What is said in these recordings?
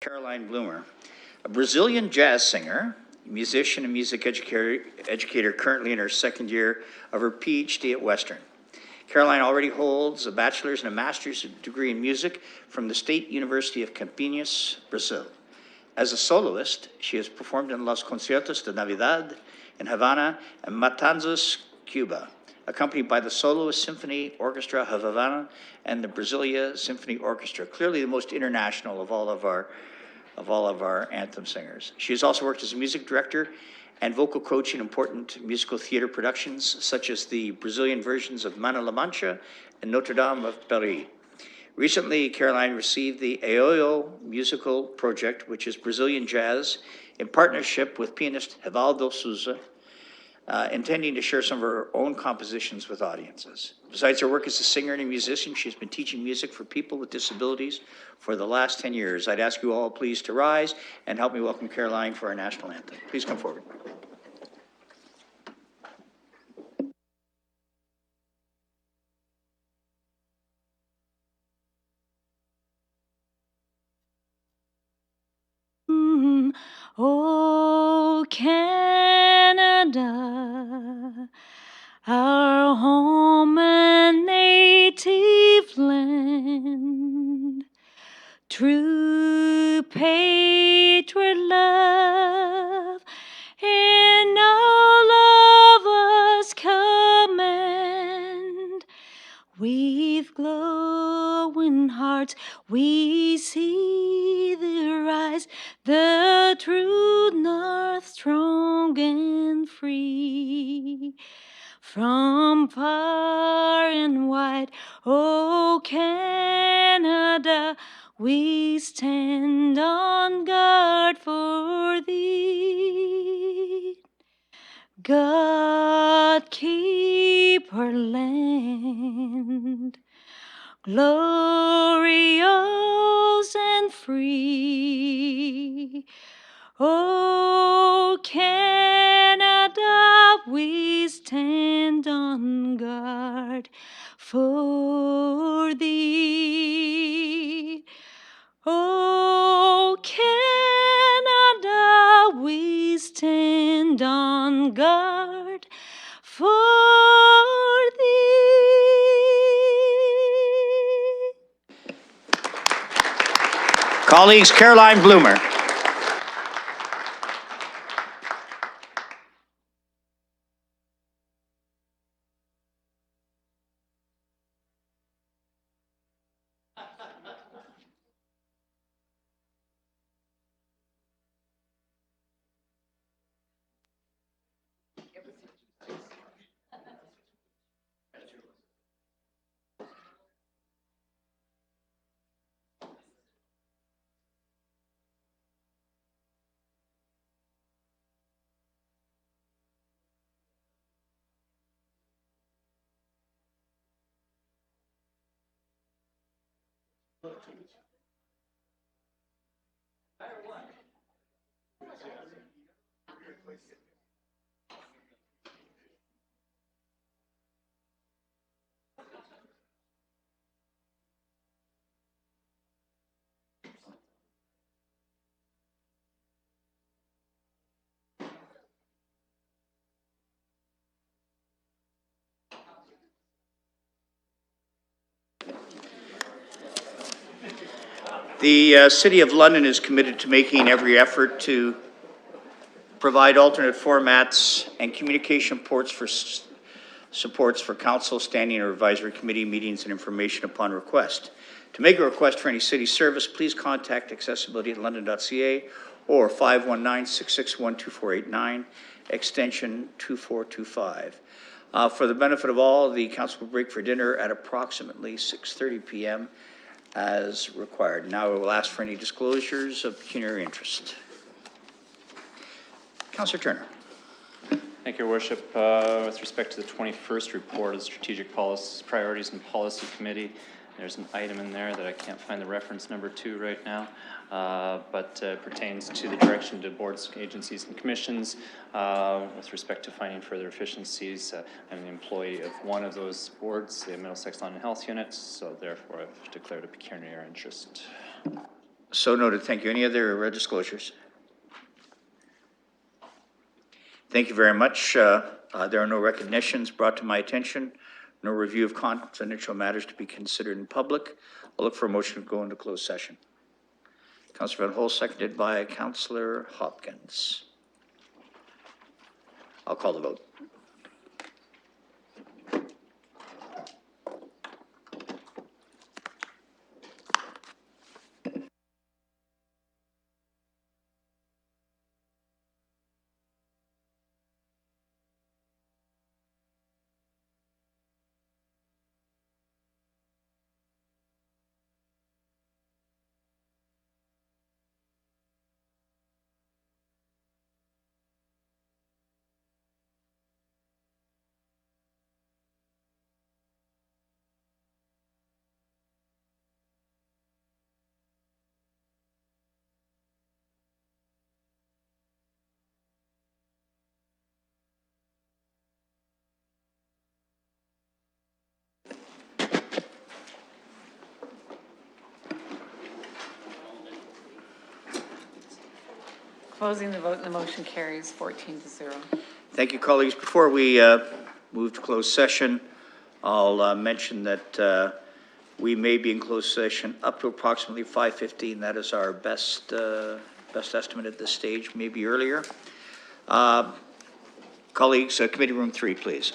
Caroline Bloomer, a Brazilian jazz singer, musician, and music educator currently in her second year of her PhD at Western. Caroline already holds a bachelor's and a master's degree in music from the State University of Campinas, Brazil. As a soloist, she has performed in Los Conciertos de Navidad in Havana and Matanzas, Cuba, accompanied by the Soloist Symphony Orchestra of Havana and the Brasilia Symphony Orchestra, clearly the most international of all of our anthem singers. She has also worked as a music director and vocal coach in important musical theater productions, such as the Brazilian versions of Mana La Mancha and Notre Dame of Paris. Recently, Caroline received the Aoyo Musical Project, which is Brazilian jazz, in partnership with pianist Rivaldo Souza, intending to share some of her own compositions with audiences. Besides her work as a singer and a musician, she's been teaching music for people with disabilities for the last 10 years. I'd ask you all please to rise and help me welcome Caroline for our national anthem. Please come forward. Oh, Canada, our home and native land, true patriot love in all of us command. With glowing hearts we see the rise, the true north, strong and free. From far and wide, oh Canada, we stand on guard for thee. God keep our land glorious and free. Oh, Canada, we stand on guard for thee. Oh, Canada, we stand on guard for thee. Colleagues, Caroline Bloomer. The City of London is committed to making every effort to provide alternate formats and communication supports for council, standing or advisory committee meetings and information upon request. To make a request for any city service, please contact accessibility@london.ca or 519-661-2489, extension 2425. For the benefit of all, the council will break for dinner at approximately 6:30 p.m. as required. Now I will ask for any disclosures of pecuniary interest. Councillor Turner. Thank you, Your Worship. With respect to the 21st report of the Strategic Policies, Priorities and Policy Committee, there's an item in there that I can't find the reference number to right now, but pertains to the direction to boards, agencies, and commissions with respect to finding further efficiencies. I'm an employee of one of those boards, the Middlesex London Health Unit, so therefore I've declared a pecuniary interest. So noted. Thank you. Any other disclosures? Thank you very much. There are no recognitions brought to my attention, no review of confidential matters to be considered in public. I'll look for a motion to go into closed session. Councillor Van Hol, seconded by Councillor Hopkins. I'll call the vote. Closing the vote, and the motion carries 14-0. Thank you, colleagues. Before we move to closed session, I'll mention that we may be in closed session up to approximately 5:15. That is our best estimate at this stage, maybe earlier. Colleagues, Committee Room 3, please.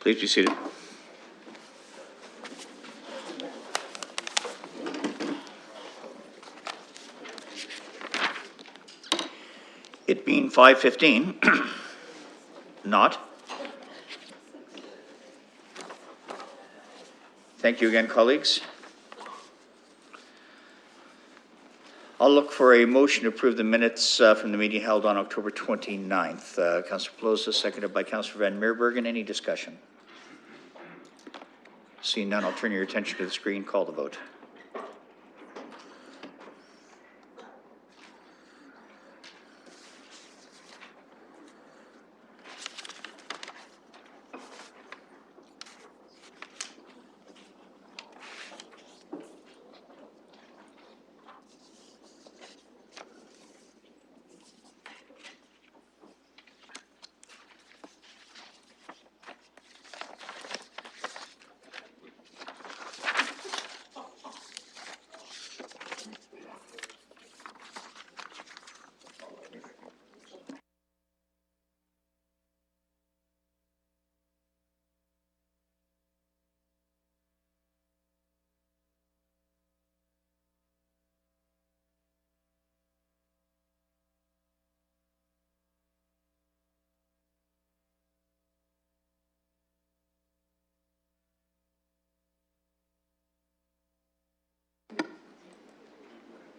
Please be seated. It being 5:15, not. Thank you again, colleagues. I'll look for a motion to approve the minutes from the meeting held on October 29th. Councillor Pelosi, seconded by Councillor Van Meerbergen. Any discussion? Seeing none, I'll turn your attention to the screen. Call the vote.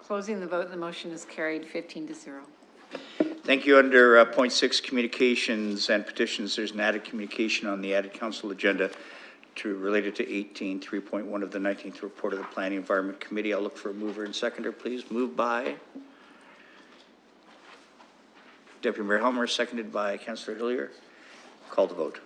Closing the vote, the motion is carried 15-0. Thank you. Under point 6, communications and petitions, there's an added communication on the added council agenda related to 18.3.1 of the 19th report of the Planning Environment Committee. I'll look for a mover and seconder, please. Moved by Deputy Mayor Helmer, seconded by Councillor Hillier. Call the vote.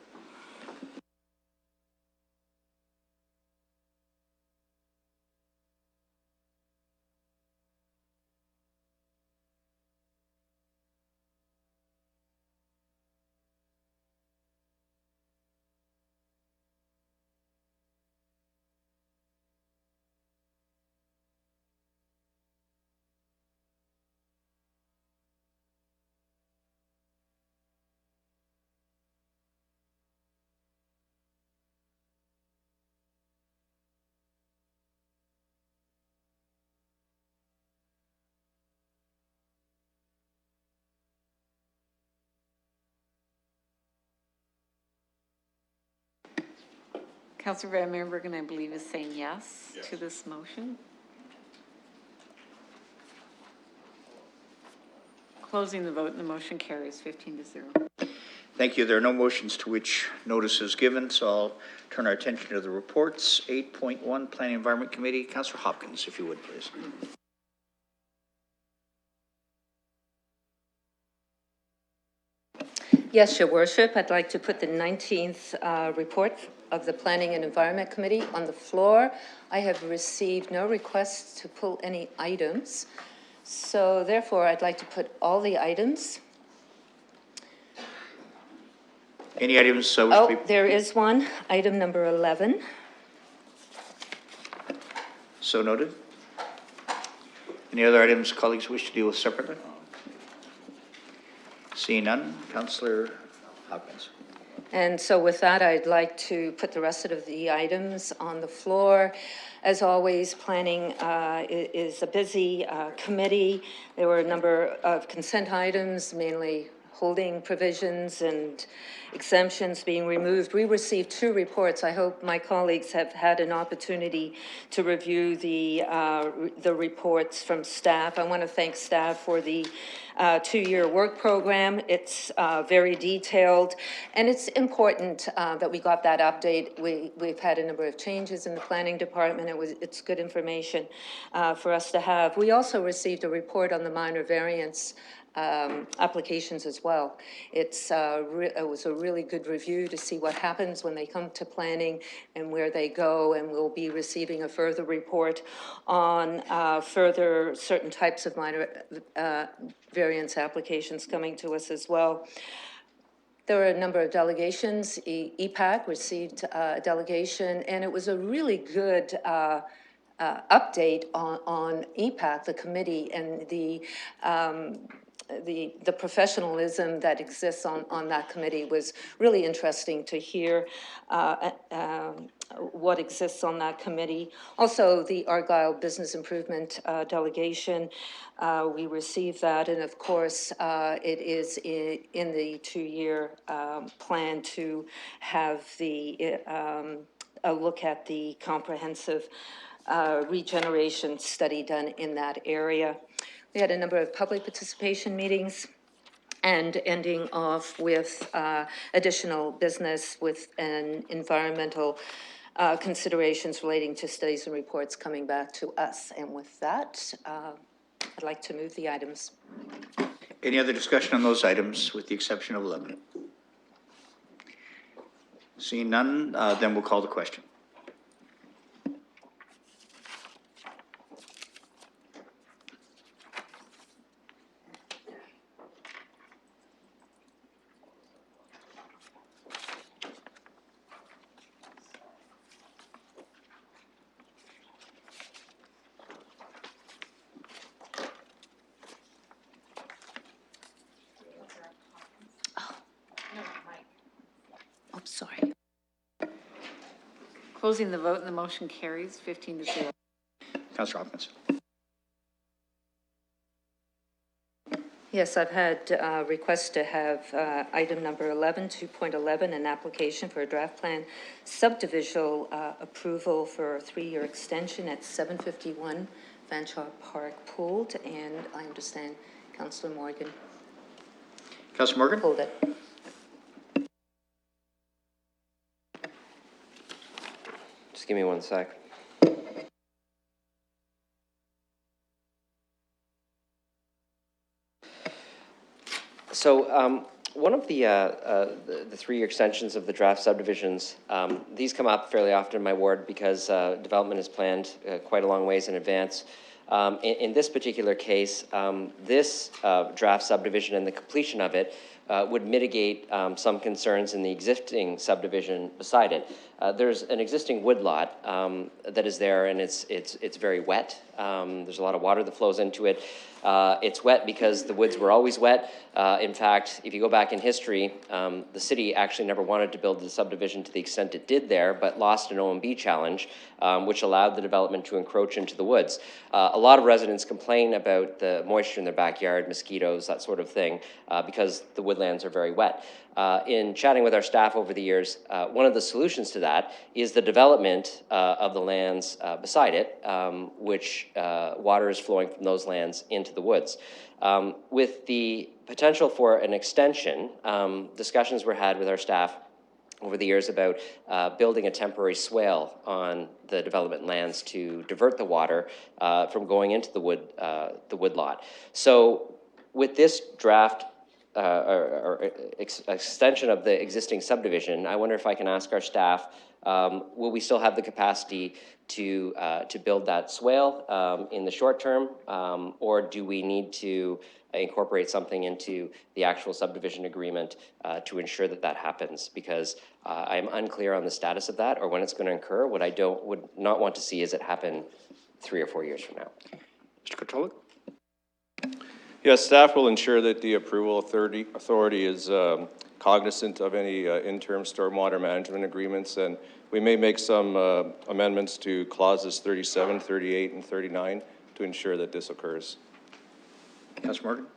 Councillor Van Meerbergen, I believe, is saying yes to this motion. Closing the vote, and the motion carries 15-0. Thank you. There are no motions to which notice is given, so I'll turn our attention to the reports. 8.1, Planning Environment Committee. Councillor Hopkins, if you would, please. Yes, Your Worship. I'd like to put the 19th report of the Planning and Environment Committee on the floor. I have received no requests to pull any items, so therefore I'd like to put all the items. Any items which Oh, we... there is one, item number 11. So noted. Any other items colleagues wish to deal with separately? Seeing none, Councillor Hopkins. And so with that, I'd like to put the rest of the items on the floor. As always, planning is a busy committee. There were a number of consent items, mainly holding provisions and exemptions being removed. We received 2 reports. I hope my colleagues have had an opportunity to review the reports from staff. I want to thank staff for the 2-year work program. It's very detailed, and it's important that we got that update. We've had a number of changes in the planning department. It's good information for us to have. We also received a report on the minor variance applications as well. It was a really good review to see what happens when they come to planning and where they go, and we'll be receiving a further report on further certain types of minor variance applications coming to us as well. There were a number of delegations. EPAC received a delegation, and it was a really good update on EPAC, the committee, and the the professionalism that exists on that committee was really interesting to hear what exists on that committee. Also, the Argyle Business Improvement Delegation, we received that, and of course, it is in the two-year plan to have a look at the comprehensive regeneration study done in that area. We had a number of public participation meetings and ending off with additional business with an environmental considerations relating to studies and reports coming back to us. And with that, I'd like to move the items. Any other discussion on those items with the exception of 11? Seeing none, then we'll call the question. Oh, sorry. Closing the vote and the motion carries 15-0. Councillor Hopkins. Yes, I've had requests to have item number 11, 2.11, an application for a draft plan subdivisional approval for a 3-year extension at 751 Fanshawe Park pulled, and I understand Councillor Morgan Councillor Morgan? pulled it. Just give me 1 sec. So one of the 3-year extensions of the draft subdivisions, these come up fairly often in my ward because development is planned quite a long ways in advance. In this particular case, this draft subdivision and the completion of it would mitigate some concerns in the existing subdivision beside it. There's an existing woodlot that is there, and it's very wet. There's a lot of water that flows into it. It's wet because the woods were always wet. In fact, if you go back in history, the city actually never wanted to build the subdivision to the extent it did there, but lost an OMB challenge, which allowed the development to encroach into the woods. A lot of residents complain about the moisture in their backyard, mosquitoes, that sort of thing, because the woodlands are very wet. In chatting with our staff over the years, one of the solutions to that is the development of the lands beside it, which water is flowing from those lands into the woods. With the potential for an extension, discussions were had with our staff over the years about building a temporary swale on the development lands to divert the water from going into the woodlot. So with this draft extension of the existing subdivision, I wonder if I can ask our staff, will we still have the capacity to build that swale in the short term, or do we need to incorporate something into the actual subdivision agreement to ensure that that happens? Because I'm unclear on the status of that or when it's going to occur. What I would not want to see is it happen 3 or 4 years from now. Mr. Kotulak? Yes, staff will ensure that the approval authority is cognizant of any interim stormwater management agreements, and we may make some amendments to clauses 37, 38, and 39 to ensure that this occurs. Councillor Morgan?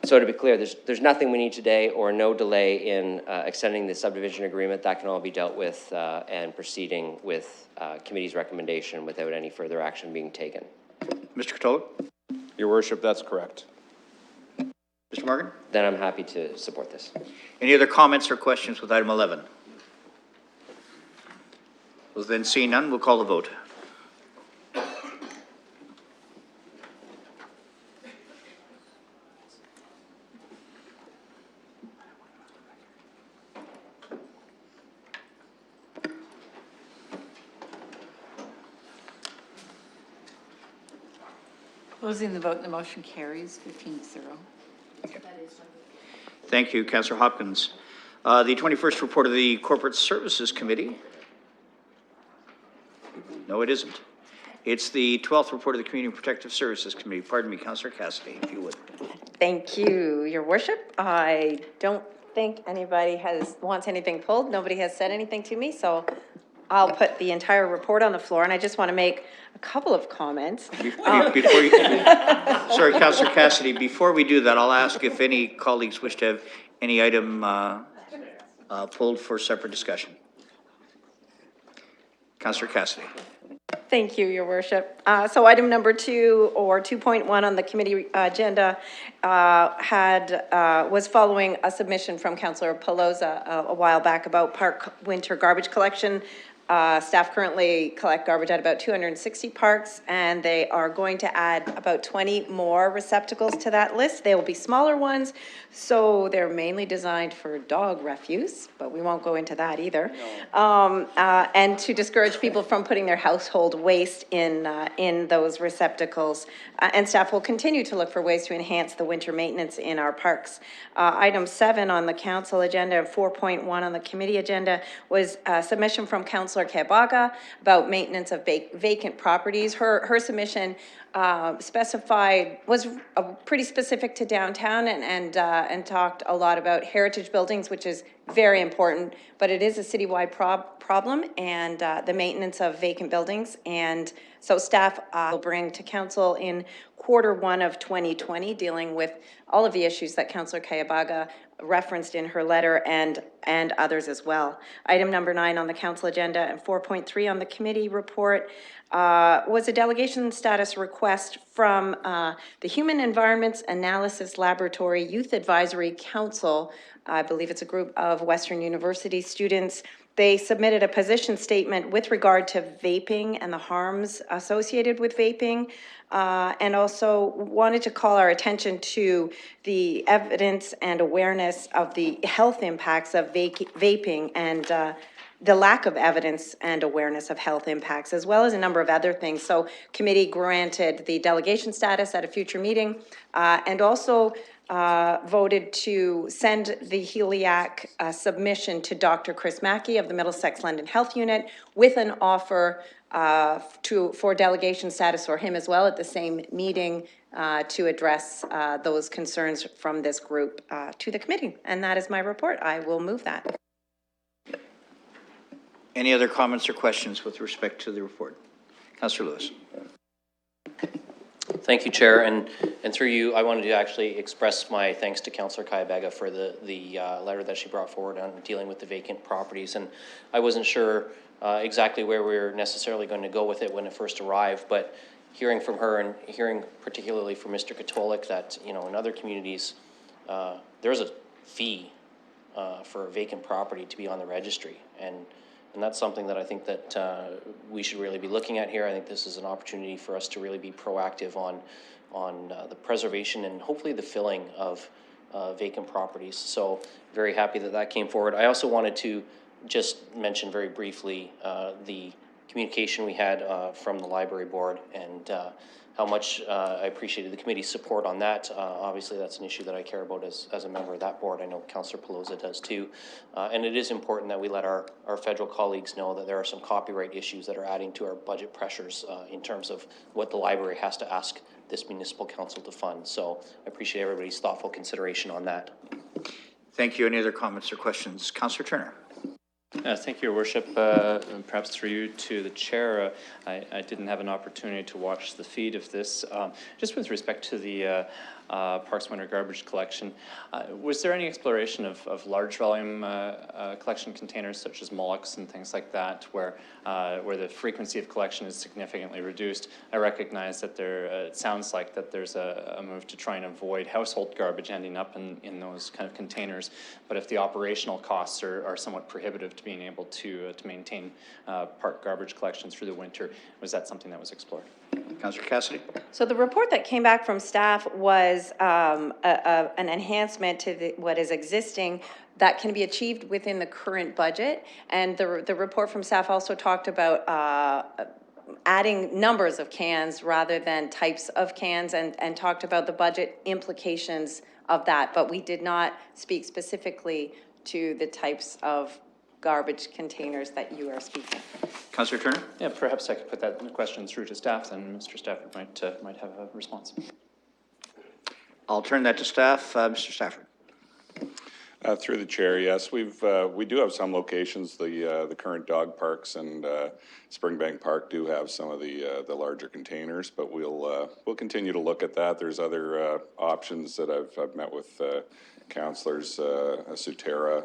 So to be clear, there's nothing we need today or no delay in extending the subdivision agreement. That can all be dealt with and proceeding with committee's recommendation without any further action being taken. Mr. Kotulak? Your worship, that's correct. Mr. Morgan? Then I'm happy to support this. Any other comments or questions with item 11? Well, then seeing none, we'll call the vote. Closing the vote and the motion carries 15-0. Thank you, Councillor Hopkins. The 21st report of the Corporate Services Committee. No, it isn't. It's the 12th report of the Community Protective Services Committee. Pardon me, Councillor Cassidy, if you would. Thank you, Your Worship. I don't think anybody wants anything pulled. Nobody has said anything to me, so I'll put the entire report on the floor, and I just want to make a couple of comments. Before you, sorry, Councillor Cassidy, before we do that, I'll ask if any colleagues wish to have any item pulled for separate discussion. Councillor Cassidy. Thank you, Your Worship. So item number 2, or 2.1 on the committee agenda, was following a submission from Councillor Pelosa a while back about park winter garbage collection. Staff currently collect garbage at about 260 parks, and they are going to add about 20 more receptacles to that list. They will be smaller ones, so they're mainly designed for dog refuse, but we won't go into that either. And to discourage people from putting their household waste in those receptacles. And staff will continue to look for ways to enhance the winter maintenance in our parks. Item 7 on the council agenda and 4.1 on the committee agenda was a submission from Councillor Kabaga about maintenance of vacant properties. Her submission was pretty specific to downtown and talked a lot about heritage buildings, which is very important, but it is a citywide problem, and the maintenance of vacant buildings. And so staff will bring to council in Q1 of 2020, dealing with all of the issues that Councillor Kabaga referenced in her letter and others as well. Item number 9 on the council agenda and 4.3 on the committee report was a delegation status request from the Human Environments Analysis Laboratory Youth Advisory Council. I believe it's a group of Western University students. They submitted a position statement with regard to vaping and the harms associated with vaping, and also wanted to call our attention to the evidence and awareness of the health impacts of vaping and the lack of evidence and awareness of health impacts, as well as a number of other things. So committee granted the delegation status at a future meeting, and also voted to send the HELIAC submission to Dr. Chris Mackey of the Middlesex London Health Unit with an offer for delegation status for him as well at the same meeting to address those concerns from this group to the committee. And that is my report. I will move that. Any other comments or questions with respect to the report? Councillor Lewis. Thank you, Chair, and through you, I wanted to actually express my thanks to Councillor Kabaga for the letter that she brought forward on dealing with the vacant properties. And I wasn't sure exactly where we were necessarily going to go with it when it first arrived, but hearing from her and hearing particularly from Mr. Katolik that, you know, in other communities, there's a fee for a vacant property to be on the registry, and that's something that I think that we should really be looking at here. I think this is an opportunity for us to really be proactive on the preservation and hopefully the filling of vacant properties. So very happy that that came forward. I also wanted to just mention very briefly the communication we had from the library board and how much I appreciated the committee's support on that. Obviously, that's an issue that I care about as a member of that board. I know Councillor Pelosa does too. And it is important that we let our federal colleagues know that there are some copyright issues that are adding to our budget pressures in terms of what the library has to ask this municipal council to fund. So I appreciate everybody's thoughtful consideration on that. Thank you. Any other comments or questions? Councillor Turner. Thank you, Your Worship. Perhaps through you to the chair, I didn't have an opportunity to watch the feed of this. Just with respect to the Parks Winter Garbage Collection, was there any exploration of large volume collection containers such as Molochs and things like that, where the frequency of collection is significantly reduced? I recognize that it sounds like that there's a move to try and avoid household garbage ending up in those kind of containers, but if the operational costs are somewhat prohibitive to being able to maintain park garbage collection through the winter, was that something that was explored? Councillor Cassidy. So the report that came back from staff was an enhancement to what is existing that can be achieved within the current budget. And the report from staff also talked about adding numbers of cans rather than types of cans, and talked about the budget implications of that. But we did not speak specifically to the types of garbage containers that you are speaking. Councillor Turner. Yeah, perhaps I could put that question through to staff, then Mr. Stafford might have a response. I'll turn that to staff. Mr. Stafford. Through the chair, yes, we do have some locations, the current dog parks and Springbank Park do have some of the larger containers, but we'll continue to look at that. There's other options that I've met with councillors, a Sutera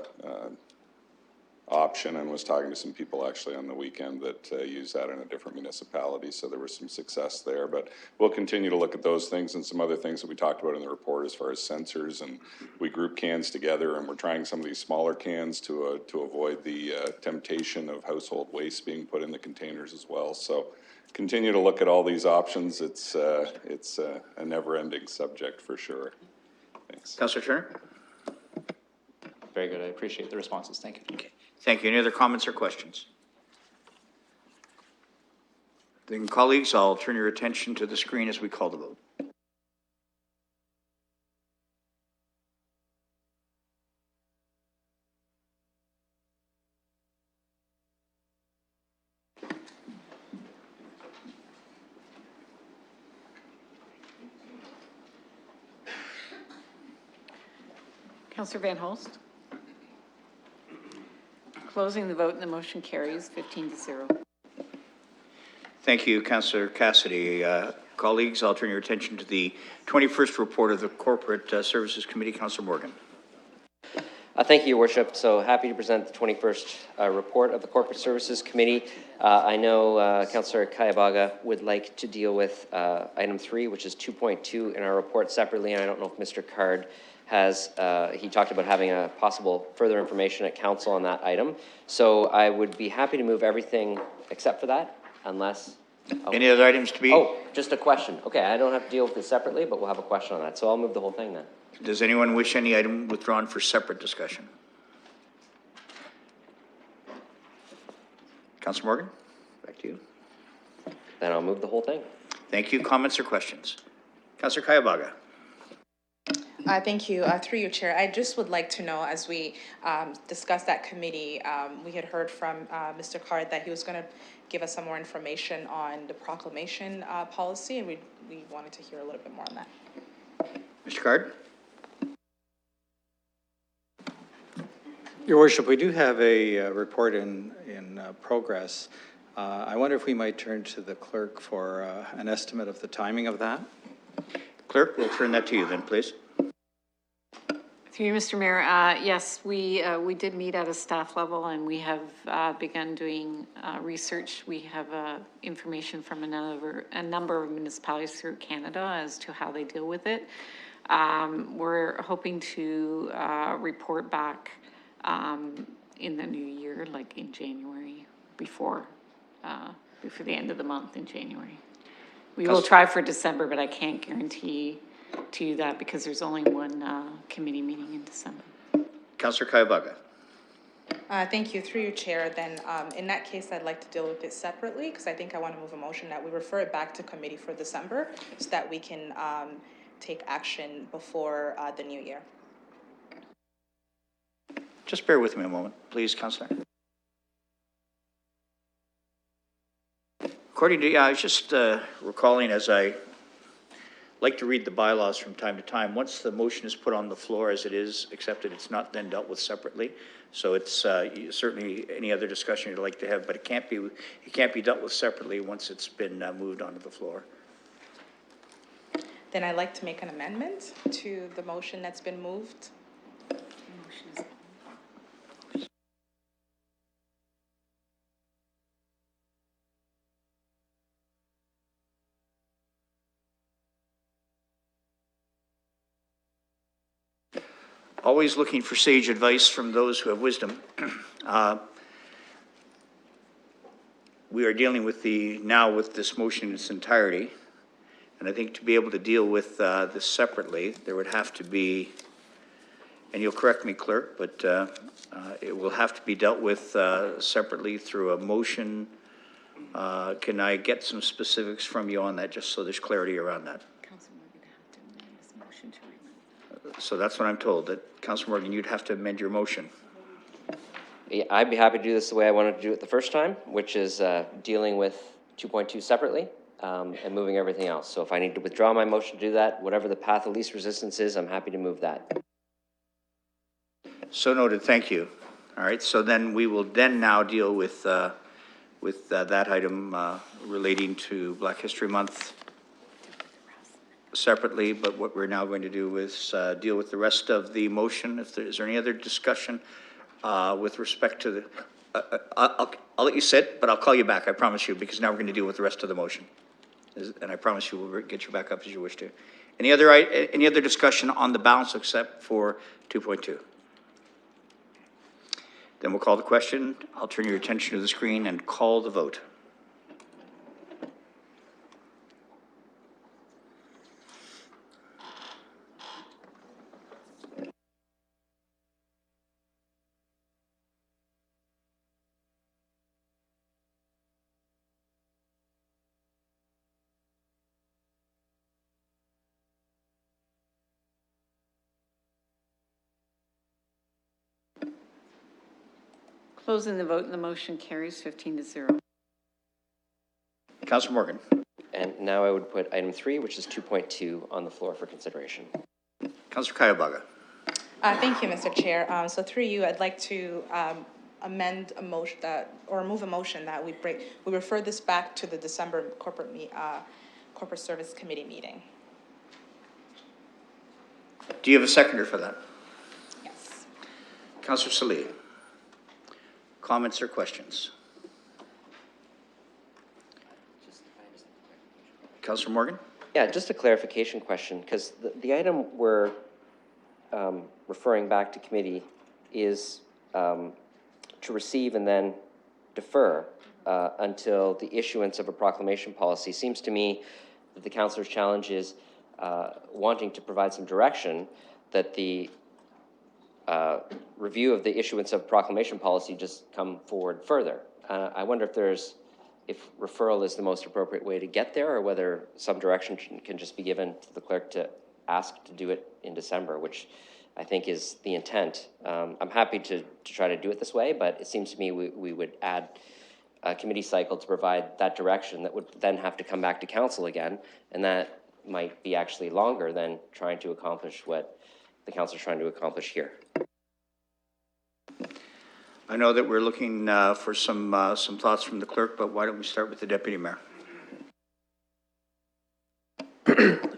option, and was talking to some people actually on the weekend that use that in a different municipality, so there was some success there. But we'll continue to look at those things and some other things that we talked about in the report as far as sensors, and we group cans together, and we're trying some of these smaller cans to avoid the temptation of household waste being put in the containers as well. So continue to look at all these options. It's a never-ending subject for sure. Thanks. Councillor Turner. Very good. I appreciate the responses. Thank you. Okay. Thank you. Any other comments or questions? Then, colleagues, I'll turn your attention to the screen as we call the vote. Councillor Van Holst? Closing the vote and the motion carries 15-0. Thank you, Councillor Cassidy. Colleagues, I'll turn your attention to the 21st report of the Corporate Services Committee. Councillor Morgan. Thank you, Your Worship. So happy to present the 21st report of the Corporate Services Committee. I know Councillor Kayabaga would like to deal with item 3, which is 2.2 in our report separately, and I don't know if Mr. Card has, he talked about having a possible further information at council on that item. So I would be happy to move everything except for that, unless... Oh. Any other items to be? Oh, just a question. Okay, I don't have to deal with it separately, but we'll have a question on that. So I'll move the whole thing then. Does anyone wish any item withdrawn for separate discussion? Councillor Morgan, back to you. Then I'll move the whole thing. Thank you. Comments or questions? Councillor Kayabaga. Thank you. Through you, Chair, I just would like to know, as we discuss that committee, we had heard from Mr. Card that he was going to give us some more information on the proclamation policy, and we wanted to hear a little bit more on that. Mr. Card. Your Worship, we do have a report in progress. I wonder if we might turn to the clerk for an estimate of the timing of that. Clerk, we'll turn that to you then, please. Through you, Mr. Mayor, yes, we did meet at a staff level, and we have begun doing research. We have information from a number of municipalities through Canada as to how they deal with it. We're hoping to report back in the new year, like in January, before the end of the month in January. We will try for December, but I can't guarantee to you that because there's only one committee meeting in December. Councillor Kayabaga. Thank you. Through your chair, then in that case, I'd like to deal with it separately because I think I want to move a motion that we refer it back to committee for December so that we can take action before the new year. Just bear with me a moment, please, Councillor. According to, I was just recalling, as I like to read the bylaws from time to time, once the motion is put on the floor as it is accepted, it's not then dealt with separately. So it's certainly any other discussion you'd like to have, but it can't be dealt with separately once it's been moved onto the floor. Then I'd like to make an amendment to the motion that's been moved. Always looking for sage advice from those who have wisdom. We are dealing with now with this motion in its entirety. And I think to be able to deal with this separately, there would have to be, and you'll correct me, clerk, but it will have to be dealt with separately through a motion. Can I get some specifics from you on that, just so there's clarity around that? So that's what I'm told, that Councillor Morgan, you'd have to amend your motion. Yeah, I'd be happy to do this the way I wanted to do it the first time, which is dealing with 2.2 separately. and moving everything else. So if I need to withdraw my motion to do that, whatever the path of least resistance is, I'm happy to move that. So noted, thank you. All right, so then we will then now deal with that item relating to Black History Month separately, but what we're now going to do is deal with the rest of the motion. If there, is there any other discussion with respect to the, I'll let you sit, but I'll call you back, I promise you, because now we're going to deal with the rest of the motion. And I promise you we'll get you back up as you wish to. Any other discussion on the balance except for 2.2? Then we'll call the question. I'll turn your attention to the screen and call the vote. Closing the vote and the motion carries 15-0. Councillor Morgan. And now I would put item 3, which is 2.2, on the floor for consideration. Councillor Kayubaga. Thank you, Mr. Chair. So through you, I'd like to amend a motion that, or move a motion that we refer this back to the December Corporate Service Committee meeting. Do you have a seconder for that? Yes. Councillor Salih. Comments or questions? Councillor Morgan? Yeah, just a clarification question, because the item we're referring back to committee is to receive and then defer until the issuance of a proclamation policy. Seems to me that the councillor's challenge is wanting to provide some direction that the review of the issuance of proclamation policy just come forward further. I wonder if referral is the most appropriate way to get there, or whether some direction can just be given to the clerk to ask to do it in December, which I think is the intent. I'm happy to try to do it this way, but it seems to me we would add a committee cycle to provide that direction that would then have to come back to council again, and that might be actually longer than trying to accomplish what the council is trying to accomplish here. I know that we're looking for some thoughts from the clerk, but why don't we start with the deputy mayor?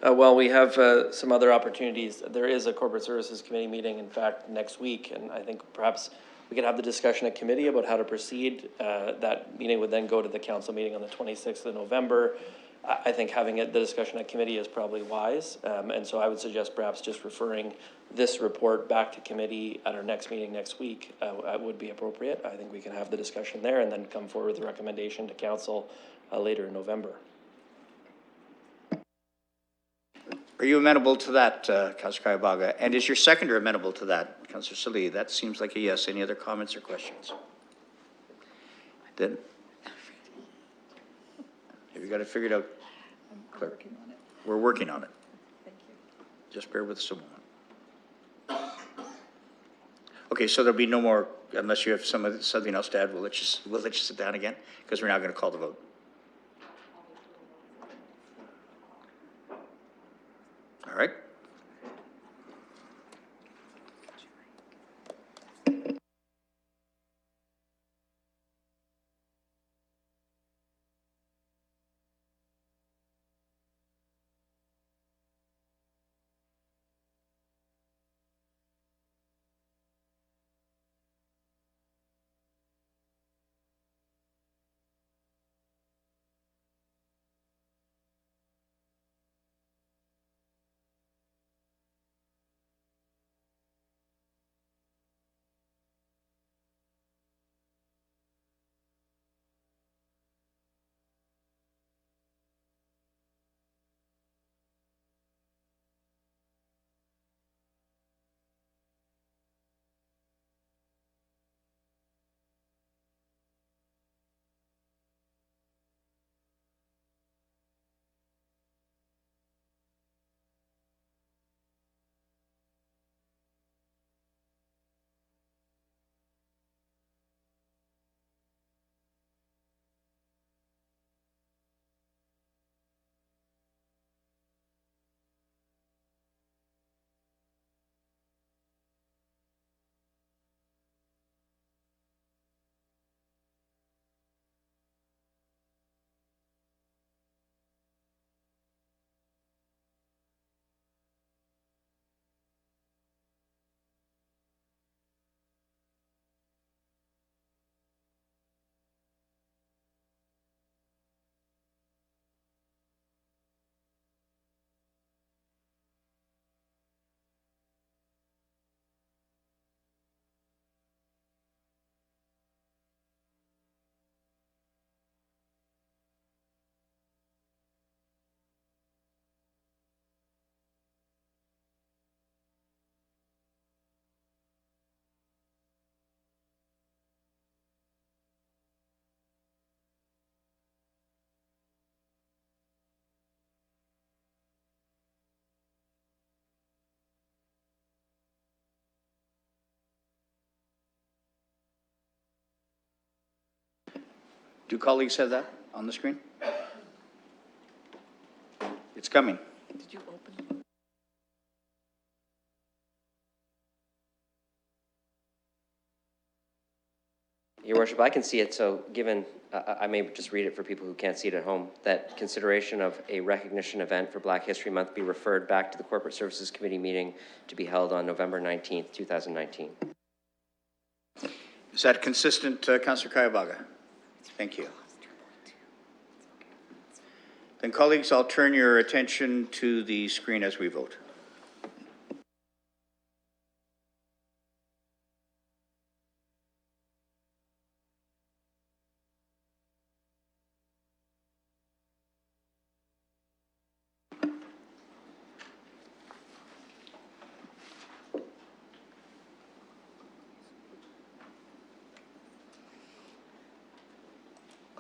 Well, we have some other opportunities. There is a Corporate Services Committee meeting, in fact, next week, and I think perhaps we could have the discussion at committee about how to proceed. That meeting would then go to the council meeting on the 26th of November. I think having the discussion at committee is probably wise, and so I would suggest perhaps just referring this report back to committee at our next meeting next week would be appropriate. I think we can have the discussion there and then come forward with a recommendation to council later in November. Are you amenable to that, Councillor Kayubaga? And is your seconder amenable to that, Councillor Salih? That seems like a yes. Any other comments or questions? Then, have you got it figured out, clerk? We're working on it. Thank you. Just bear with us a moment. Okay, so there'll be no more, unless you have something else to add, we'll let you sit down again, because we're now going to call the vote. All right. Do colleagues have that on the screen? It's coming. Your worship, I can see it, so given, I may just read it for people who can't see it at home, that consideration of a recognition event for Black History Month be referred back to the Corporate Services Committee meeting to be held on November 19th, 2019. Is that consistent, Councillor Kayavaga? Thank you. Then colleagues, I'll turn your attention to the screen as we vote.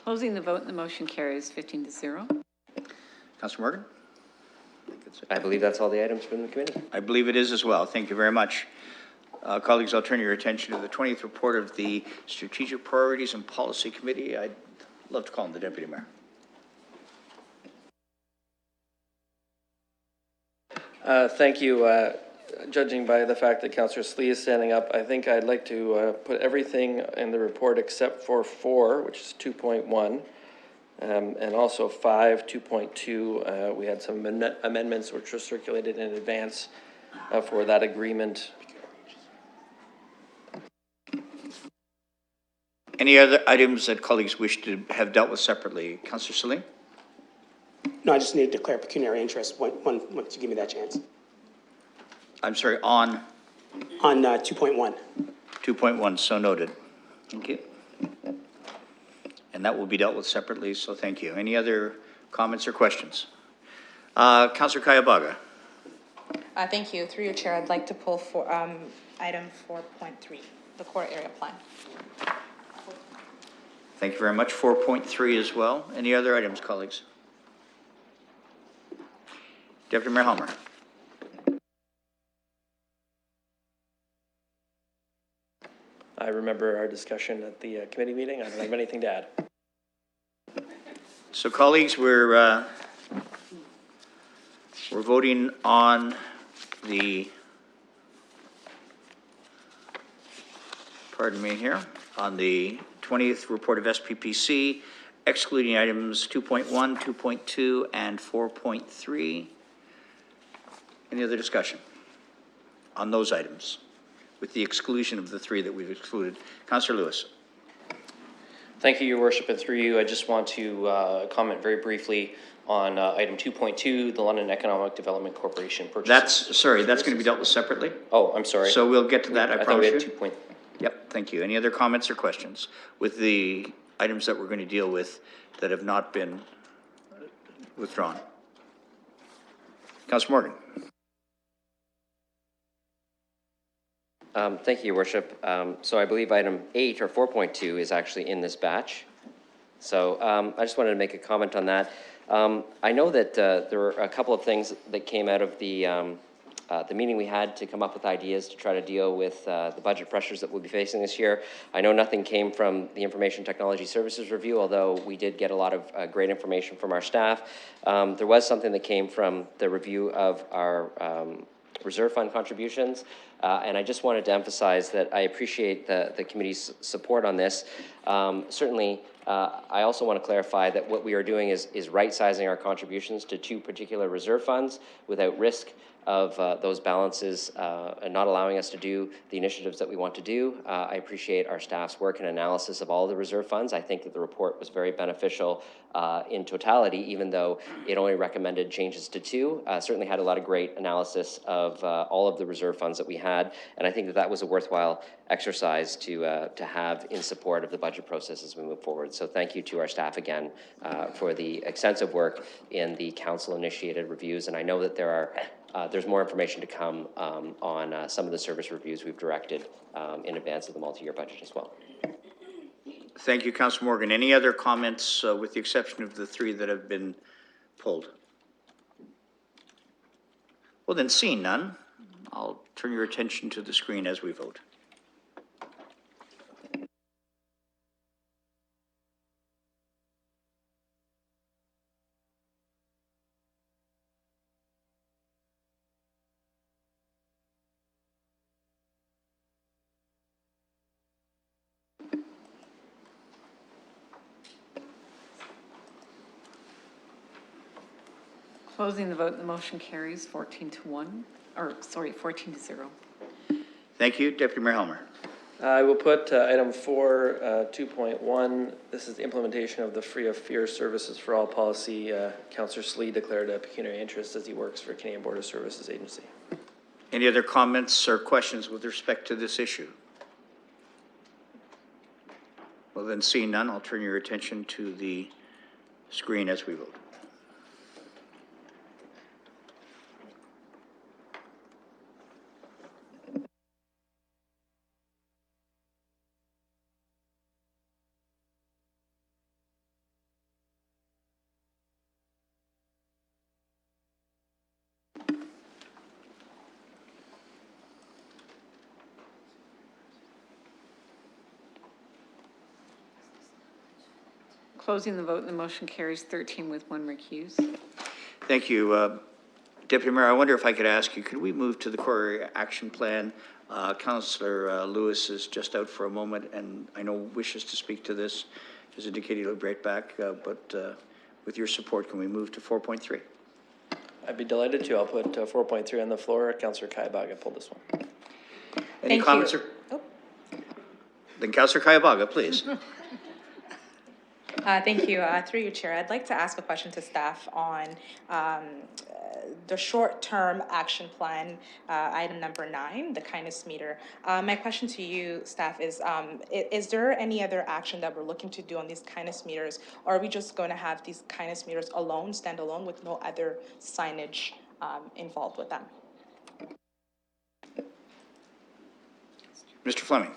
Closing the vote, the motion carries 15-0. Councillor Morgan? I believe that's all the items from the committee. I believe it is as well. Thank you very much. Colleagues, I'll turn your attention to the 20th report of the Strategic Priorities and Policy Committee. I'd love to call on the Deputy Mayor. Thank you. Judging by the fact that Councillor Slee is standing up, I think I'd like to put everything in the report except for 4, which is 2.1, and also 5, 2.2. We had some amendments which were circulated in advance for that agreement. Any other items that colleagues wish to have dealt with separately? Councillor Salim? No, I just need to declare pecuniary interest once you give me that chance. I'm sorry, on? On 2.1. 2.1, so noted. Thank you. And that will be dealt with separately, so thank you. Any other comments or questions? Councillor Kayavaga. Thank you. Through your chair, I'd like to pull for item 4.3, the core area plan. Thank you very much. 4.3 as well. Any other items, colleagues? Deputy Mayor Helmer. I remember our discussion at the committee meeting. I don't have anything to add. So colleagues, we're voting on the, pardon me here, on the 20th report of SPPC, excluding items 2.1, 2.2, and 4.3. Any other discussion on those items, with the exclusion of the 3 that we've excluded? Councillor Lewis. Thank you, Your Worship, and through you, I just want to comment very briefly on item 2.2, the London Economic Development Corporation purchase. That's going to be dealt with separately. Oh, I'm sorry. So we'll get to that, I promise you. I thought we had 2. Yep, thank you. Any other comments or questions with the items that we're going to deal with that have not been withdrawn? Councillor Morgan. Thank you, Your Worship. So I believe item 8 or 4.2 is actually in this batch. So I just wanted to make a comment on that. I know that there were a couple of things that came out of the meeting we had to come up with ideas to try to deal with the budget pressures that we'll be facing this year. I know nothing came from the Information Technology Services Review, although we did get a lot of great information from our staff. There was something that came from the review of our reserve fund contributions. And I just wanted to emphasize that I appreciate the committee's support on this. Certainly, I also want to clarify that what we are doing is right-sizing our contributions to 2 particular reserve funds without risk of those balances and not allowing us to do the initiatives that we want to do. I appreciate our staff's work and analysis of all the reserve funds. I think that the report was very beneficial in totality, even though it only recommended changes to 2. Certainly had a lot of great analysis of all of the reserve funds that we had, and I think that that was a worthwhile exercise to have in support of the budget process as we move forward. So thank you to our staff again for the extensive work in the council-initiated reviews, and I know that there's more information to come on some of the service reviews we've directed in advance of the multi-year budget as well. Thank you, Councillor Morgan. Any other comments with the exception of the 3 that have been pulled? Well, then, seeing none, I'll turn your attention to the screen as we vote. Closing the vote, the motion carries 14-1, or sorry, 14-0. Thank you. Deputy Mayor Helmer. I will put item 4, 2.1. This is the implementation of the Free of Fear Services for All policy. Councillor Slee declared a pecuniary interest as he works for Canadian Border Services Agency. Any other comments or questions with respect to this issue? Well, then, seeing none, I'll turn your attention to the screen as we vote. Closing the vote, the motion carries 13 with 1 recuse. Thank you. Deputy Mayor, I wonder if I could ask you, could we move to the core action plan? Councillor Lewis is just out for a moment, and I know wishes to speak to this. As indicated, he'll be right back, but with your support, can we move to 4.3? I'd be delighted to. I'll put 4.3 on the floor. Councillor Kaibaga pulled this one. Any Thank comments? you. Then Councillor Kaibaga, please. Thank you. Through you, Chair, I'd like to ask a question to staff on the short-term action plan, item number 9, the kindness meter. My question to you, staff, is there any other action that we're looking to do on these kindness meters? Or are we just going to have these kindness meters alone, stand alone, with no other signage involved with them? Mr. Fleming.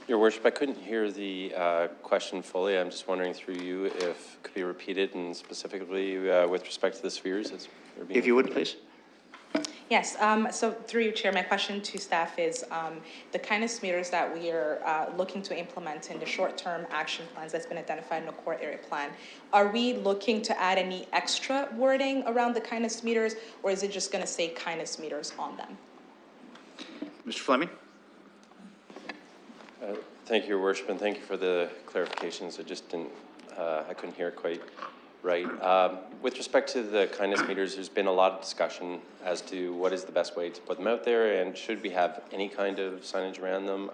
Your Worship, I couldn't hear the question fully. I'm just wondering through you if it could be repeated, and specifically with respect to the spheres. If you would, please. Yes, so through you, Chair, my question to staff is the kindness meters that we are looking to implement in the short-term action plans that's been identified in the core area plan, are we looking to add any extra wording around the kindness meters, or is it just going to say kindness meters on them? Mr. Fleming. Thank you, Your Worship, and thank you for the clarifications. I just didn't, I couldn't hear it quite right. With respect to the kindness meters, there's been a lot of discussion as to what is the best way to put them out there, and should we have any kind of signage around them.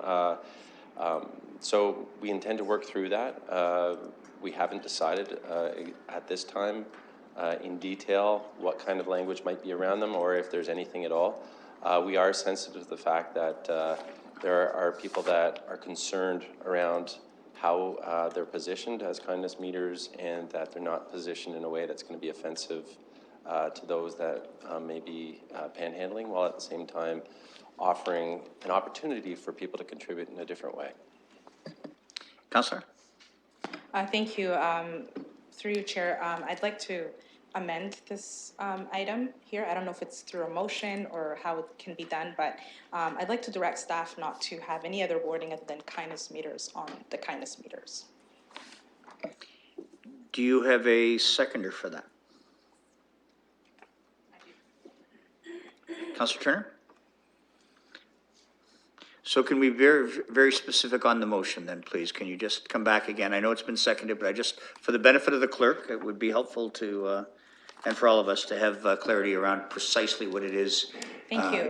So we intend to work through that. We haven't decided at this time in detail what kind of language might be around them, or if there's anything at all. We are sensitive to the fact that there are people that are concerned around how they're positioned as kindness meters, and that they're not positioned in a way that's going to be offensive to those that may be panhandling, while at the same time offering an opportunity for people to contribute in a different way. Councillor. Thank you. Through you, Chair, I'd like to amend this item here. I don't know if it's through a motion or how it can be done, but I'd like to direct staff not to have any other wording other than kindness meters on the kindness meters. Do you have a seconder for that? Councillor Turner? So can we be very, very specific on the motion then, please? Can you just come back again? I know it's been seconded, but I just, for the benefit of the clerk, it would be helpful to, and for all of us to have clarity around precisely what it is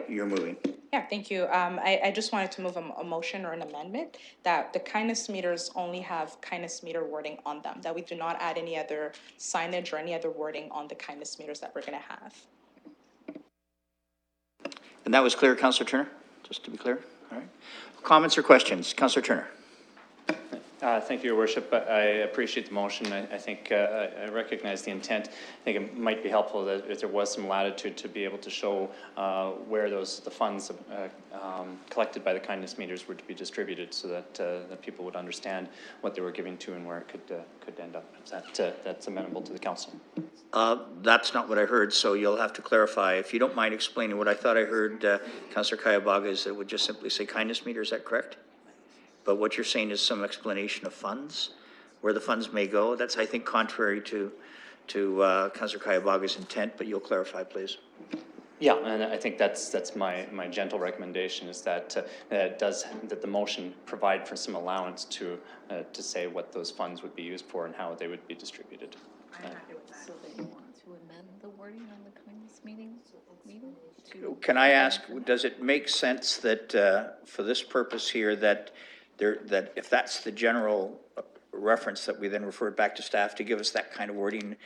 you're moving. Yeah, thank you. I just wanted to move a motion or an amendment that the kindness meters only have kindness meter wording on them, that we do not add any other signage or any other wording on the kindness meters that we're going to have. And that was clear, Councillor Turner? Just to be clear? All right. Comments or questions? Councillor Turner. Thank you, Your Worship. I appreciate the motion. I think I recognize the intent. I think it might be helpful that if there was some latitude to be able to show where the funds collected by the kindness meters were to be distributed, so that people would understand what they were giving to and where it could end up. That's amenable to the council. That's not what I heard, so you'll have to clarify. If you don't mind explaining what I thought I heard, Councillor Kaibaga, is it would just simply say kindness meter. Is that correct? But what you're saying is some explanation of funds, where the funds may go. That's, I think, contrary to Councillor Kayabaga's intent, but you'll clarify, please. Yeah, and I think that's my gentle recommendation, is that that the motion provide for some allowance to say what those funds would be used for and how they would be distributed. So they want to amend the wording on the kindness meeting to? Can I ask, does it make sense that, for this purpose here, that that if that's the general reference, that we then refer it back to staff to give us that kind of wording?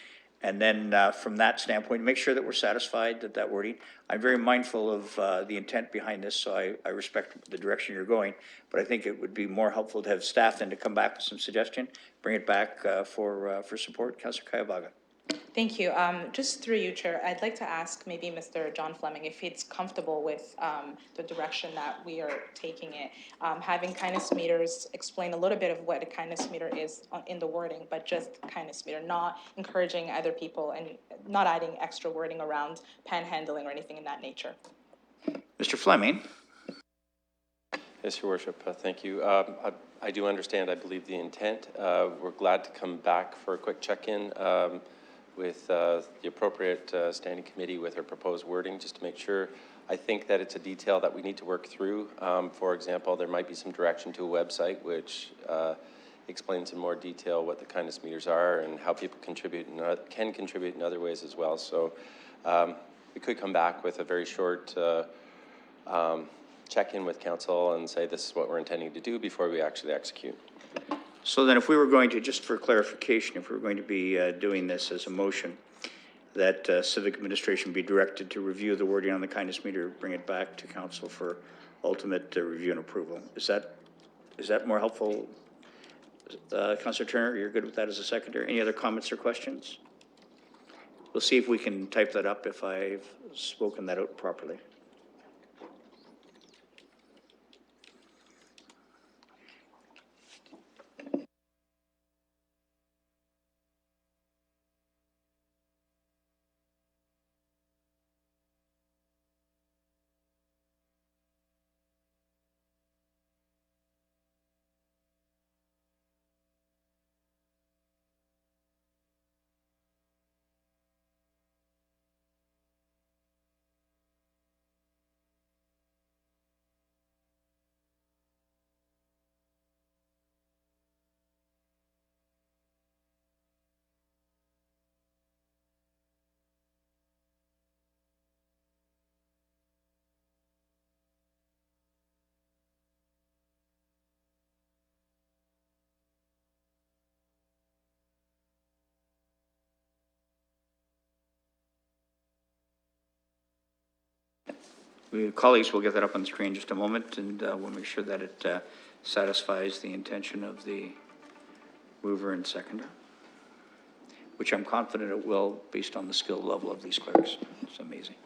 And then, from that standpoint, make sure that we're satisfied that that wording, I'm very mindful of, the intent behind this, so I respect the direction you're going. But I think it would be more helpful to have staff then to come back with some suggestion, bring it back, for support. Councillor Kayavaga. Thank you. Just through you, Chair, I'd like to ask maybe Mr. John Fleming if he's comfortable with the direction that we are taking it. Having kindness meters explain a little bit of what a kindness meter is in the wording, but just kindness meter, not encouraging other people and not adding extra wording around panhandling or anything in that nature. Mr. Fleming? Yes, Your Worship, thank you. I do understand, I believe, the intent. We're glad to come back for a quick check-in with the appropriate standing committee with our proposed wording, just to make sure. I think that it's a detail that we need to work through. For example, there might be some direction to a website which explains in more detail what the kindness meters are and how people contribute and can contribute in other ways as well. So we could come back with a very short check-in with council and say this is what we're intending to do before we actually execute. So then if we were going to, just for clarification, if we were going to be doing this as a motion, that civic administration be directed to review the wording on the kindness meter, bring it back to council for ultimate review and approval. Is that more helpful? Councillor Turner, you're good with that as a seconder? Any other comments or questions? We'll see if we can type that up if I've spoken that out properly. Colleagues will get that up on the screen in just a moment, and we'll make sure that it satisfies the intention of the mover and seconder, which I'm confident it will based on the skill level of these clerks. It's amazing.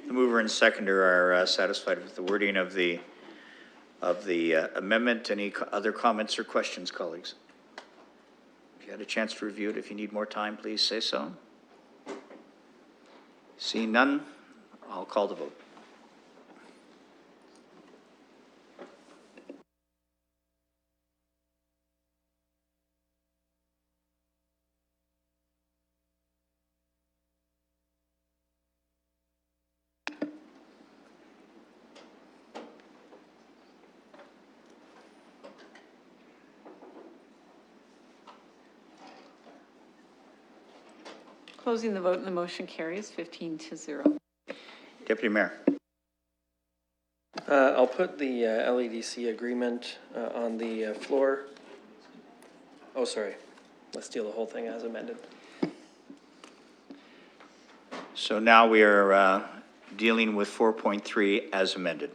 The mover and seconder are satisfied with the wording of the amendment. Any other comments or questions, colleagues? If you had a chance to review it, if you need more time, please say so. Seeing none, I'll call the vote. Closing the vote and the motion carries 15-0. Deputy Mayor. I'll put the LEDC agreement on the floor. Oh, sorry. Let's deal the whole thing as amended. So now we are dealing with 4.3 as amended.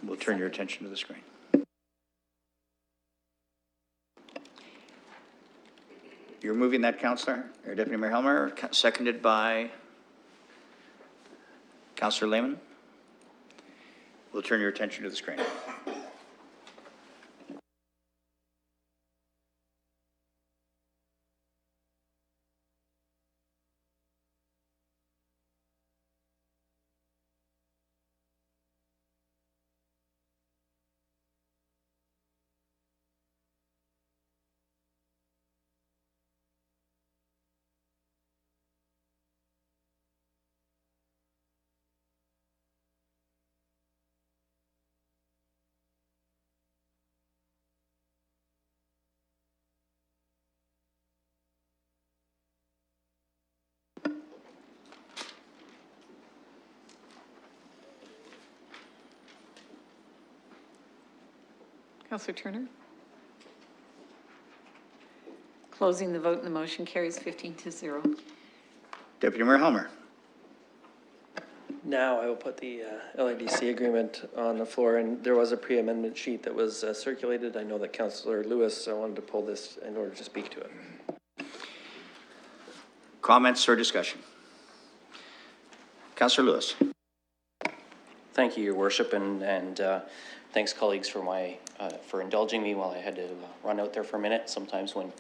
We'll turn your attention to the screen. You're moving that, Councillor, or Deputy Mayor Helmer, seconded by Councillor Lehman. We'll turn your attention to the screen. Councillor Turner? Closing the vote and the motion carries 15-0. Deputy Mayor Helmer. Now I will put the LEDC agreement on the floor, and there was a pre-amendment sheet that was circulated. I know that Councillor Lewis wanted to pull this in order to speak to it. Comments or discussion? Councillor Lewis. Thank you, Your Worship, and thanks, colleagues, for indulging me while I had to run out there for a minute. Sometimes when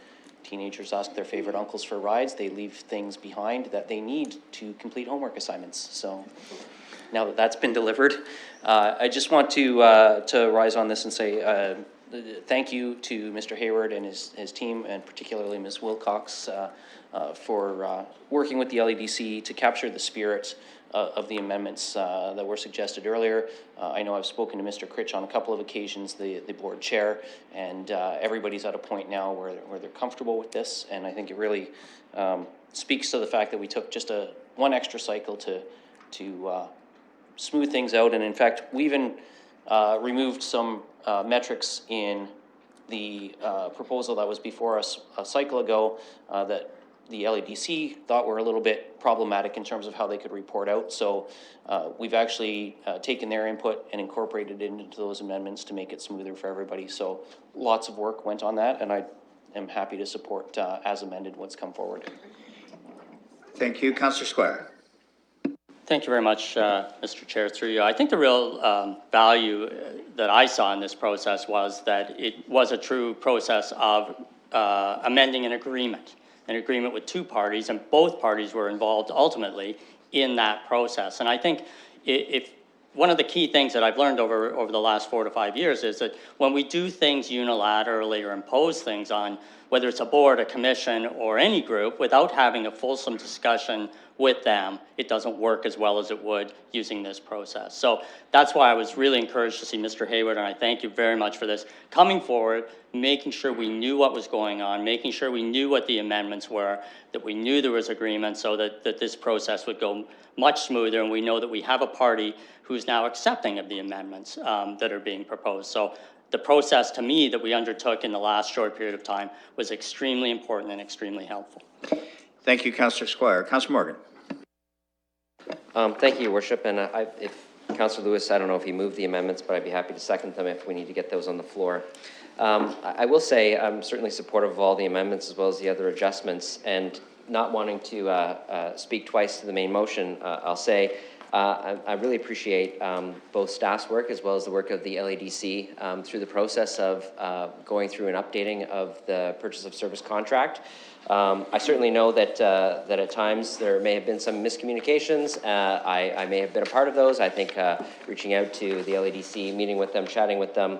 teenagers ask their favorite uncles for rides, they leave things behind that they need to complete homework assignments. So now that that's been delivered, I just want to rise on this and say thank you to Mr. Hayward and his team, and particularly Ms. Wilcox, for working with the LEDC to capture the spirit of the amendments that were suggested earlier. I know I've spoken to Mr. Critch on a couple of occasions, the board chair, and everybody's at a point now where they're comfortable with this, and I think it really speaks to the fact that we took just one extra cycle to smooth things out, and in fact, we even removed some metrics in the proposal that was before us a cycle ago that the LEDC thought were a little bit problematic in terms of how they could report out. So we've actually taken their input and incorporated it into those amendments to make it smoother for everybody. So lots of work went on that, and I am happy to support as amended what's come forward. Thank you. Councillor Squire. Thank you very much, Mr. Chair, through you. I think the real value that I saw in this process was that it was a true process of amending an agreement with two parties, and both parties were involved ultimately in that process. And I think if one of the key things that I've learned over the last 4 to 5 years is that when we do things unilaterally or impose things on, whether it's a board, a commission, or any group, without having a fulsome discussion with them, it doesn't work as well as it would using this process. So that's why I was really encouraged to see Mr. Hayward, and I thank you very much for this, coming forward, making sure we knew what was going on, making sure we knew what the amendments were, that we knew there was agreement, so that this process would go much smoother, and we know that we have a party who's now accepting of the amendments that are being proposed. So the process, to me, that we undertook in the last short period of time was extremely important and extremely helpful. Thank you, Councillor Squire. Councillor Morgan. Thank you, Your Worship. And if Councillor Lewis, I don't know if he moved the amendments, but I'd be happy to second them if we need to get those on the floor. I will say I'm certainly supportive of all the amendments as well as the other adjustments, and not wanting to speak twice to the main motion, I'll say I really appreciate both staff's work as well as the work of the LEDC through the process of going through and updating of the purchase of service contract. I certainly know that that at times there may have been some miscommunications. I may have been a part of those. I think reaching out to the LEDC, meeting with them, chatting with them,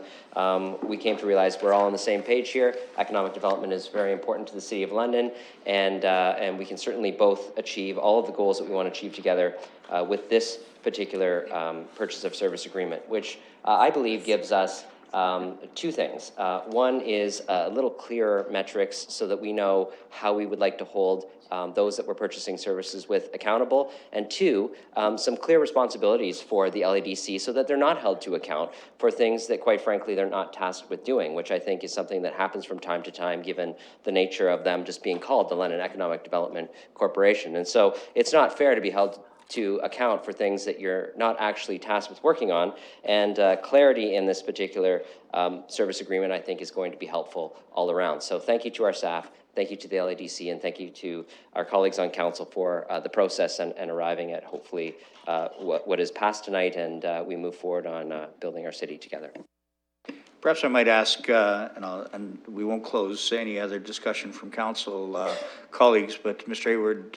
we came to realize we're all on the same page here. Economic development is very important to the City of London, and we can certainly both achieve all of the goals that we want to achieve together with this particular purchase of service agreement, which I believe gives us two things. One is a little clearer metrics so that we know how we would like to hold those that we're purchasing services with accountable, and two, some clear responsibilities for the LADC so that they're not held to account for things that, quite frankly, they're not tasked with doing, which I think is something that happens from time to time, given the nature of them just being called the London Economic Development Corporation. And so it's not fair to be held to account for things that you're not actually tasked with working on. And clarity in this particular service agreement, I think, is going to be helpful all around. So thank you to our staff, thank you to the LADC, and thank you to our colleagues on council for the process and arriving at hopefully what is passed tonight, and we move forward on building our city together. Perhaps I might ask, and we won't close any other discussion from council colleagues, but Mr. Hayward,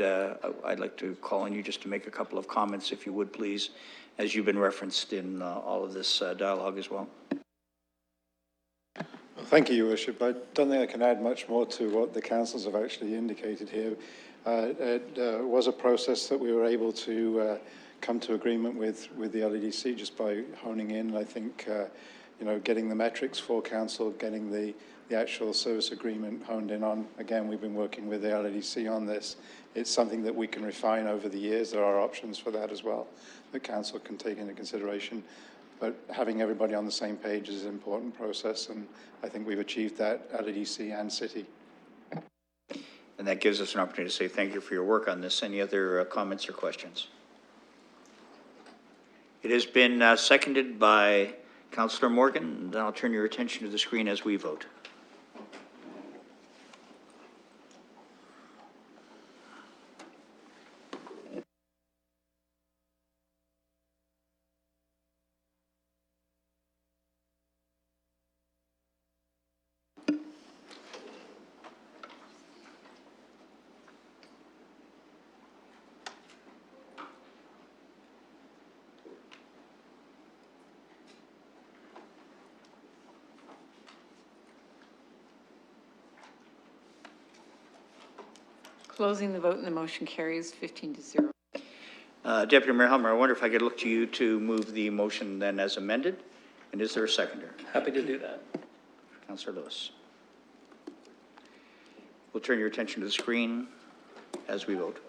I'd like to call on you just to make a couple of comments, if you would, please, as you've been referenced in all of this dialogue as well. Well, thank you, Your Worship. I don't think I can add much more to what the councils have actually indicated here. It was a process that we were able to come to agreement with the LADC just by honing in. I think you know, getting the metrics for council, getting the actual service agreement honed in on. Again, we've been working with the LADC on this. It's something that we can refine over the years. There are options for that as well that council can take into consideration. But having everybody on the same page is an important process, and I think we've achieved that, LADC and city. And that gives us an opportunity to say thank you for your work on this. Any other comments or questions? It has been seconded by Councillor Morgan, and I'll turn your attention to the screen as we vote. Closing the vote and the motion carries 15-0. Deputy Mayor Helmer, I wonder if I could look to you to move the motion then as amended. And is there a seconder? Happy to do that. Councillor Lewis. We'll turn your attention to the screen as we vote.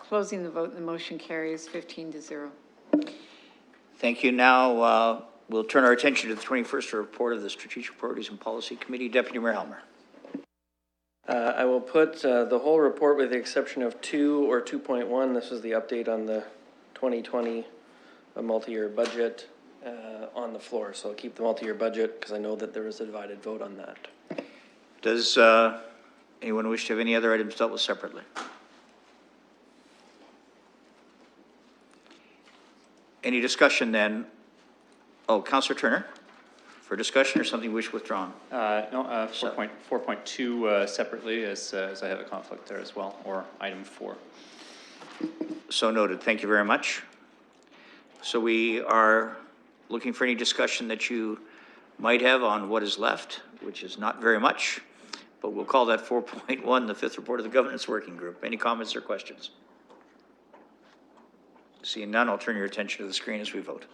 Closing the vote and the motion carries 15-0. Thank you. Now we'll turn our attention to the 21st report of the Strategic Priorities and Policy Committee. Deputy Mayor Helmer. I will put the whole report with the exception of 2 or 2.1. This is the update on the 2020 multi-year budget on the floor. So I'll keep the multi-year budget because I know that there was a divided vote on that. Does anyone wish to have any other items dealt with separately? Any discussion then? Oh, Councillor Turner, for discussion or something wish withdrawn? No, 4.2 separately as I have a conflict there as well, or item 4. So noted. Thank you very much. So we are looking for any discussion that you might have on what is left, which is not very much, but we'll call that 4.1, the 5th report of the Governance Working Group. Any comments or questions? Seeing none, I'll turn your attention to the screen as we vote.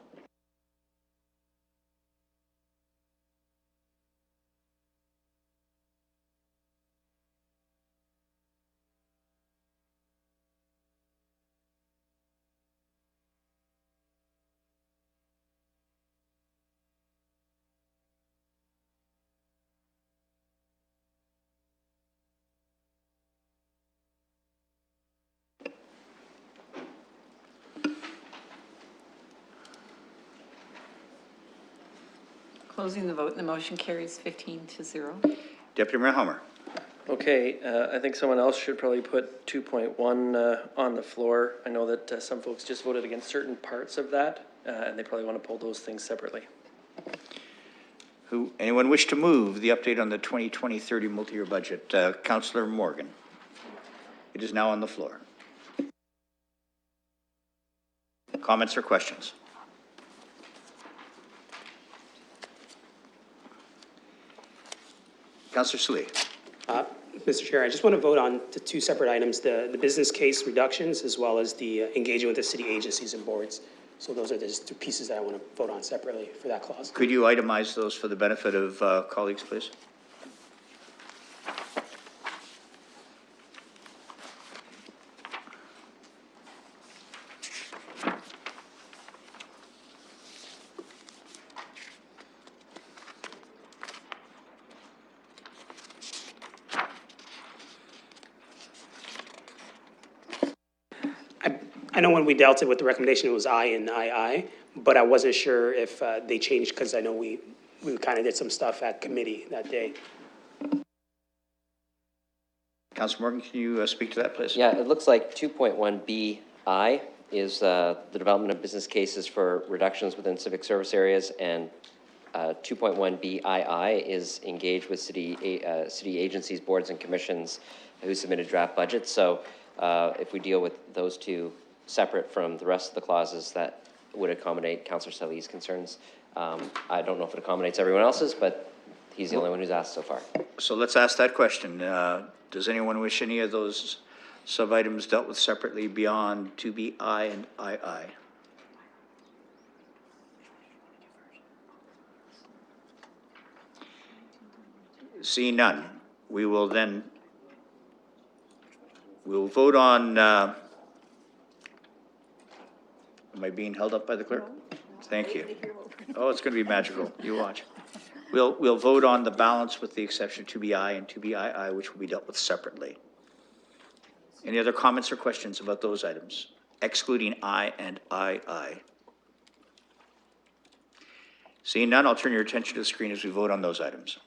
Closing the vote and the motion carries 15-0. Deputy Mayor Hummer. Okay, I think someone else should probably put 2.1 on the floor. I know that some folks just voted against certain parts of that, and they probably want to pull those things separately. Anyone wish to move the update on the 2020-30 multi-year budget? Councillor Morgan. It is now on the floor. Comments or questions? Councillor Slee. Mr. Chair, I just want to vote on the two separate items, the business case reductions as well as the engaging with the city agencies and boards. So those are the two pieces that I want to vote on separately for that clause. Could you itemize those for the benefit of colleagues, please? I know when we dealt it with the recommendation, it was I and II, but I wasn't sure if they changed because I know we kind of did some stuff at committee that day. Councillor Morgan, can you speak to that, please? Yeah, it looks like 2.1BI is the development of business cases for reductions within civic service areas, and 2.1BII is engaged with city agencies, boards, and commissions who submitted draft budgets. So if we deal with those two separate from the rest of the clauses, that would accommodate Councillor Salih's concerns. I don't know if it accommodates everyone else's, but he's the only one who's asked so far. So let's ask that question. Does anyone wish any of those sub-items dealt with separately beyond 2BI and II? Seeing none, we will then, we'll vote on, am I being held up by the clerk? Thank you. Oh, it's going to be magical. You watch. We'll vote on the balance with the exception of 2BI and 2BII, which will be dealt with separately. Any other comments or questions about those items, excluding I and II? Seeing none, I'll turn your attention to the screen as we vote on those items.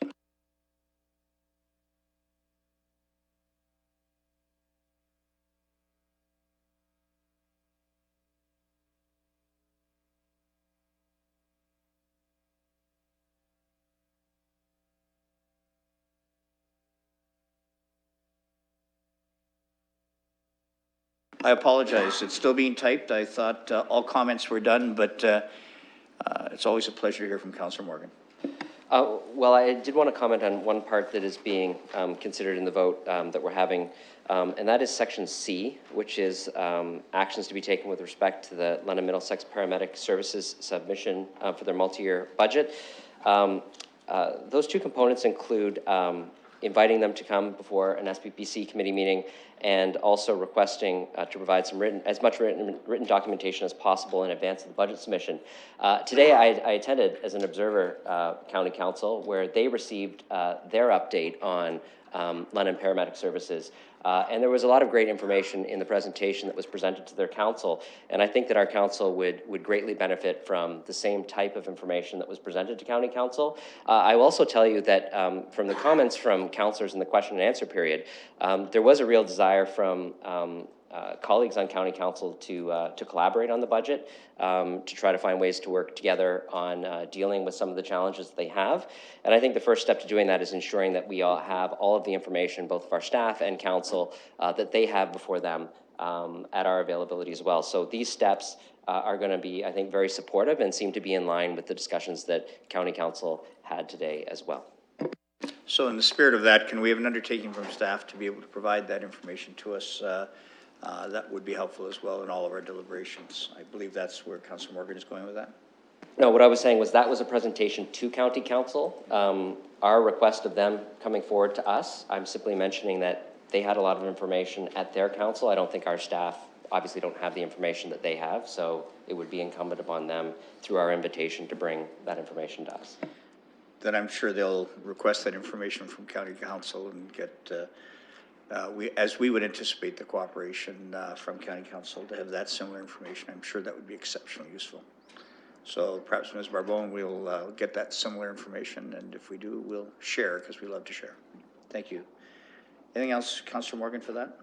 I apologize. It's still being typed. I thought all comments were done, but it's always a pleasure to hear from Councillor Morgan. Well, I did want to comment on one part that is being considered in the vote that we're having, and that is Section C, which is actions to be taken with respect to the London Middlesex Paramedic Services submission for their multi-year budget. Those two components include inviting them to come before an SPPC committee meeting and also requesting to provide some as much written documentation as possible in advance of the budget submission. Today, I attended as an observer County Council, where they received their update on London Paramedic Services. And there was a lot of great information in the presentation that was presented to their council. And I think that our council would greatly benefit from the same type of information that was presented to County Council. I will also tell you that from the comments from councillors in the question and answer period, there was a real desire from colleagues on County Council to collaborate on the budget, to try to find ways to work together on dealing with some of the challenges that they have. And I think the first step to doing that is ensuring that we all have all of the information, both of our staff and council, that they have before them at our availability as well. So these steps are going to be, I think, very supportive and seem to be in line with the discussions that County Council had today as well. So in the spirit of that, can we have an undertaking from staff to be able to provide that information to us? That would be helpful as well in all of our deliberations. I believe that's where Councillor Morgan is going with that. No, what I was saying was that was a presentation to County Council. Our request of them coming forward to us, I'm simply mentioning that they had a lot of information at their council. I don't think our staff obviously don't have the information that they have, so it would be incumbent upon them through our invitation to bring that information to us. Then I'm sure they'll request that information from County Council and get, as we would anticipate the cooperation from County Council to have that similar information. I'm sure that would be exceptionally useful. So perhaps Ms. Barbone, we'll get that similar information, and if we do, we'll share because we love to share. Thank you. Anything else, Councillor Morgan, for that?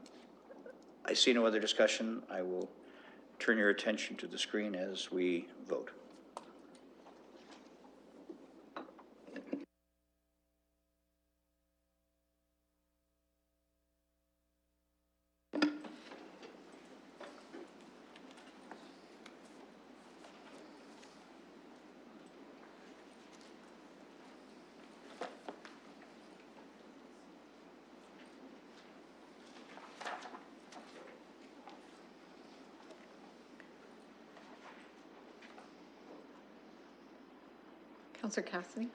I see no other discussion. I will turn your attention to the screen as we vote. Counselor Cassidy?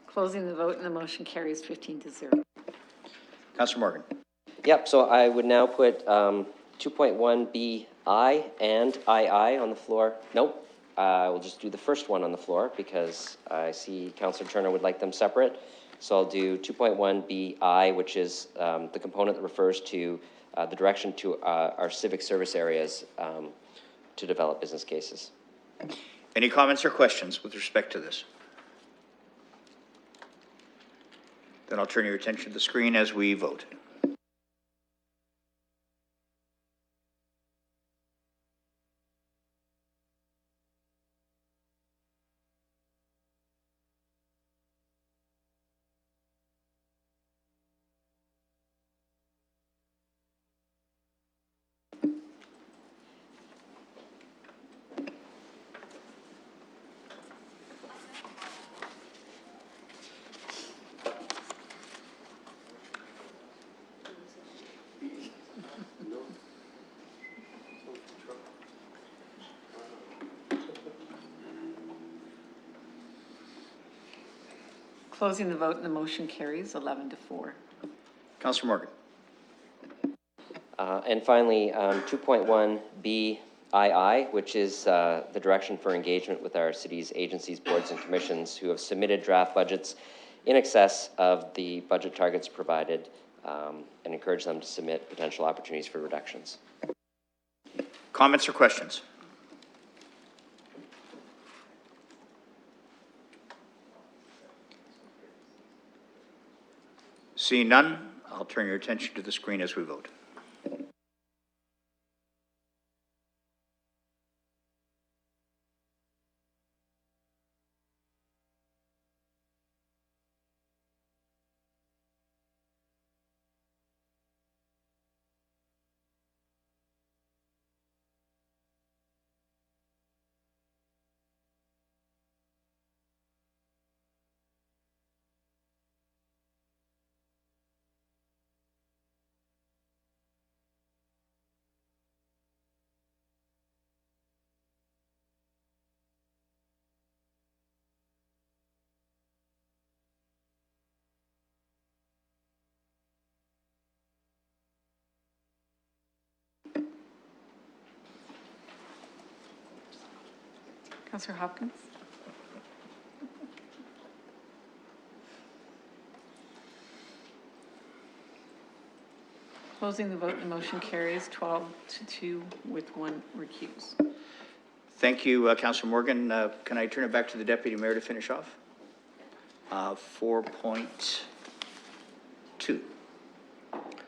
Closing the vote and the motion carries 15-0. Councillor Morgan. Yep, so I would now put 2.1BI and II on the floor. Nope, I will just do the first one on the floor because I see Councillor Turner would like them separate. So I'll do 2.1BI, which is the component that refers to the direction to our civic service areas to develop business cases. Any comments or questions with respect to this? Then I'll turn your attention to the screen as we vote. Closing the vote and the motion carries 11-4. Councillor Morgan. And finally, 2.1BII, which is the direction for engagement with our city's agencies, boards, and commissions who have submitted draft budgets in excess of the budget targets provided, and encourage them to submit potential opportunities for reductions. Comments or questions? Seeing none, I'll turn your attention to the screen as we vote. Councillor Hopkins? Closing the vote and the motion carries 12-2 with one recuse. Thank you, Councillor Morgan. Can I turn it back to the Deputy Mayor to finish off? 4.2.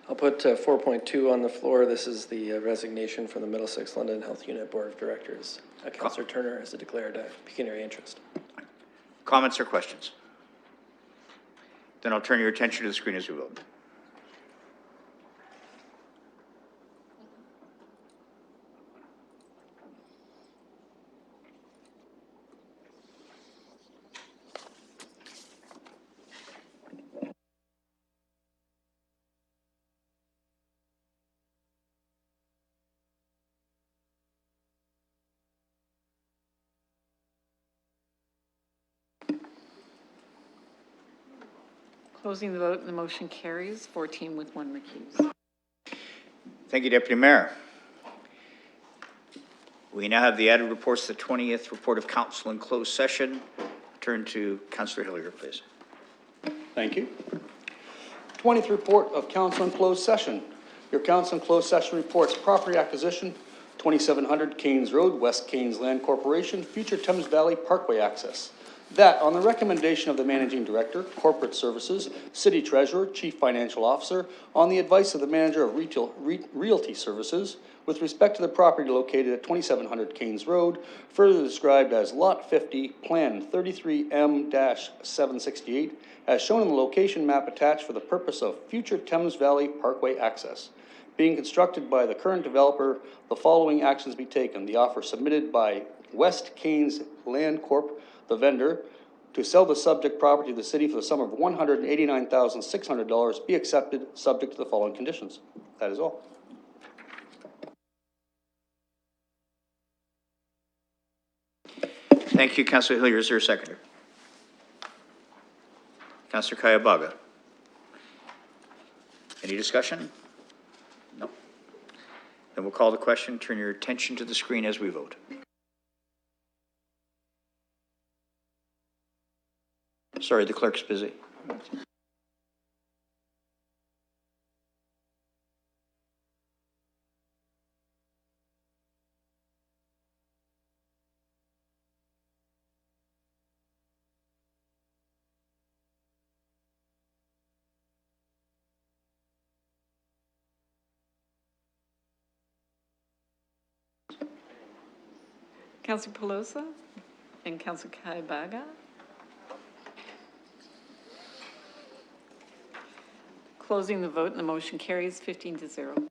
I'll put 4.2 on the floor. This is the resignation from the Middlesex London Health Unit Board of Directors. Councillor Turner has declared a pecuniary interest. Comments or questions? Then I'll turn your attention to the screen as we vote. Closing the vote and the motion carries 14 with one recuse. Thank you, Deputy Mayor. We now have the added reports, the 20th report of council in closed session. Turn to Councillor Hillier, please. Thank you. 20th report of council in closed session. Your council in closed session reports property acquisition, 2700 Canes Road, West Canes Land Corporation, future Thames Valley Parkway access. That, on the recommendation of the Managing Director, Corporate Services, City Treasurer, Chief Financial Officer, on the advice of the Manager of Realty Services, with respect to the property located at 2700 Canes Road, further described as Lot 50, Plan 33M-768, as shown in the location map attached for the purpose of future Thames Valley Parkway access. Being constructed by the current developer, the following actions be taken. The offer submitted by West Canes Land Corp., the vendor, to sell the subject property to the city for the sum of $189,600 be accepted, subject to the following conditions. That is all. Thank you, Councillor Hillier. Is there a seconder? Councillor Kayabaga. Any discussion? No. Then we'll call the question. Turn your attention to the screen as we vote. Sorry, the clerk's busy. Councillor Pelosa and Councillor Kaibaga. Closing the vote and the motion carries 15-0.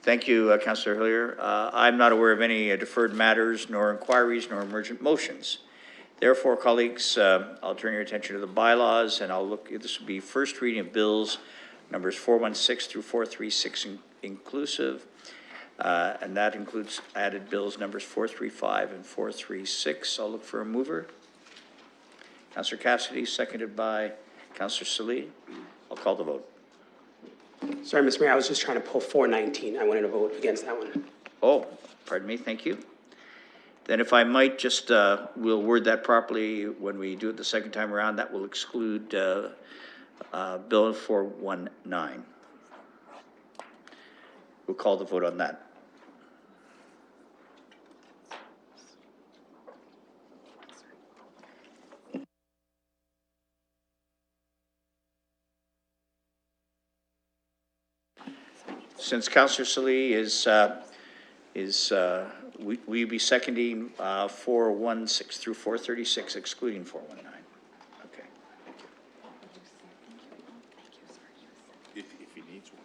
Thank you, Councillor Hillier. I'm not aware of any deferred matters, nor inquiries, nor emergent motions. Therefore, colleagues, I'll turn your attention to the bylaws, and I'll look, this will be first reading of bills numbers 416 through 436 inclusive, and that includes added bills numbers 435 and 436. I'll look for a mover. Councillor Cassidy, seconded by Councillor Salee. I'll call the vote. Sorry, Mr. Mayor, I was just trying to pull 419. I wanted to vote against that one. Oh, pardon me, thank you. Then if I might just, we'll word that properly when we do it the second time around. That will exclude Bill 419. We'll call the vote on that. Since Councillor Salee we be seconding 416 through 436, excluding 419. Okay. If he needs one.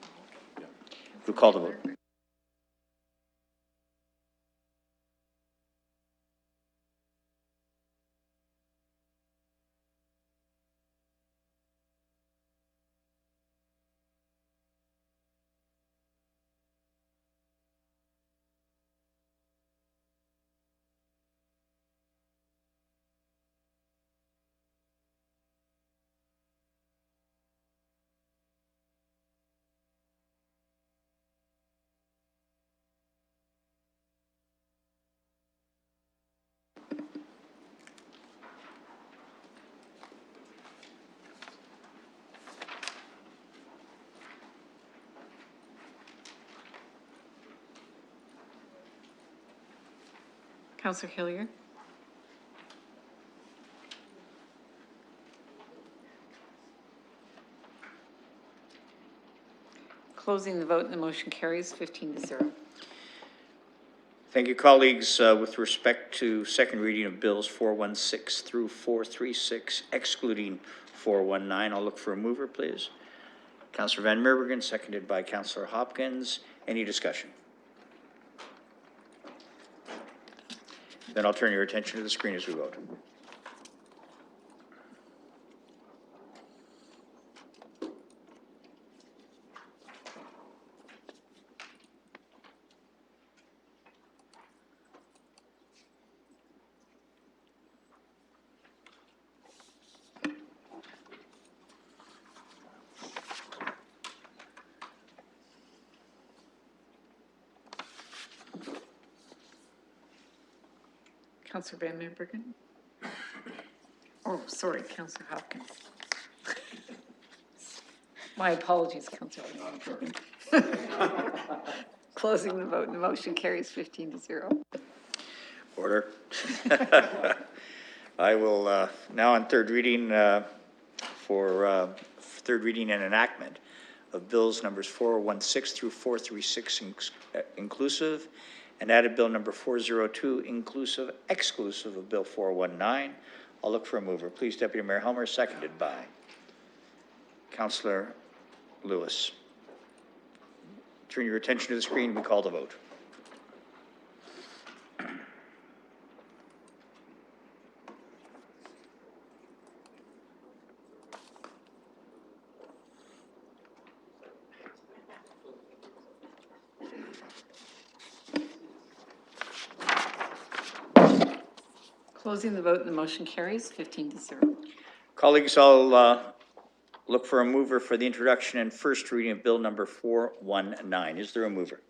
Yeah. We'll call the vote. Councillor Hillier. Closing the vote and the motion carries 15-0. Thank you, colleagues. With respect to second reading of bills 416 through 436, excluding 419, I'll look for a mover, please. Councillor Van Meerbergen, seconded by Councillor Hopkins. Any discussion? Then I'll turn your attention to the screen as we vote. Councillor Van Meerbergen. Oh, sorry, Councillor Hopkins. My apologies, Councillor Van Meerbergen. Closing the vote and the motion carries 15-0. Order. I will, now on third reading, for third reading and enactment of bills numbers 416 through 436 inclusive, and added bill number 402 inclusive, exclusive of bill 419. I'll look for a mover. Please, Deputy Mayor Helmer, seconded by Councillor Lewis. Turn your attention to the screen. We call the vote. Closing the vote, and the motion carries 15-0. Colleagues, I'll look for a mover for the introduction and first reading of Bill number 419. Is there a mover?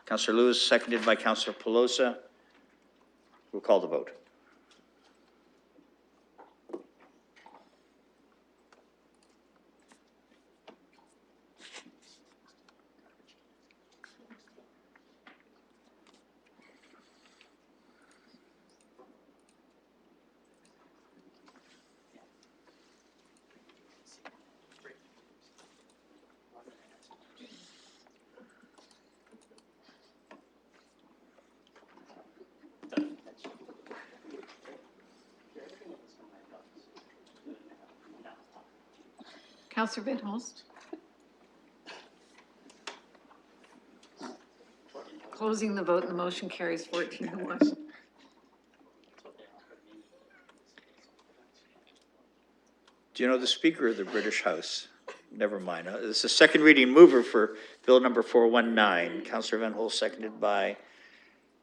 Councillor Lewis, seconded by Councillor Pelosa. We'll call the vote. Councillor Van Holst. Closing the vote, and the motion carries 14-1. Do you know the Speaker of the British House? Never mind. This is a second reading mover for Bill number 419. Councillor Van Holst, seconded by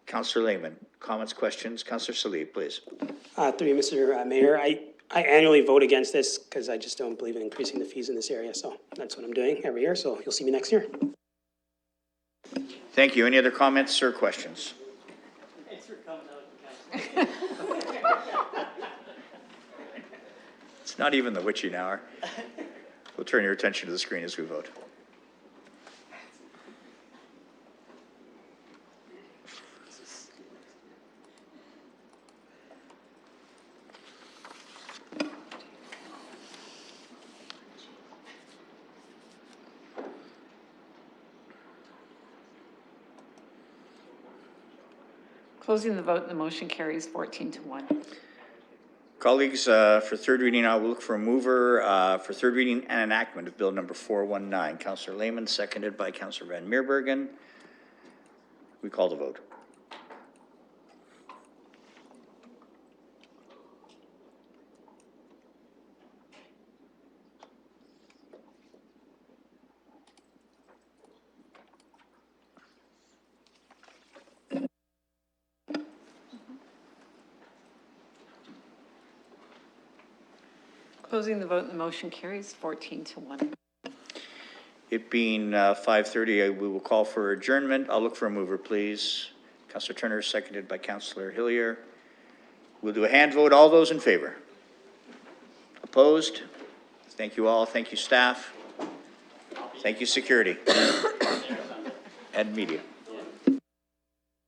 Councillor Lehman. Comments, questions? Councillor Salib, please. Through you, Mr. Mayor, I annually vote against this because I just don't believe in increasing the fees in this area. So that's what I'm doing every year. So you'll see me next year. Thank you. Any other comments or questions? It's not even the witching hour. We'll turn your attention to the screen as we vote. Closing the vote, and the motion carries 14-1. Colleagues, for third reading, I will look for a mover for third reading and enactment of Bill number 419. Councillor Lehman, seconded by Councillor Van Meerbergen. We call the vote. Closing the vote, and the motion carries 14-1. It being 5:30, we will call for adjournment. I'll look for a mover, please. Councillor Turner, seconded by Councillor Hillier. We'll do a hand vote. All those in favor? Opposed? Thank you all. Thank you, staff. Thank you, security and media.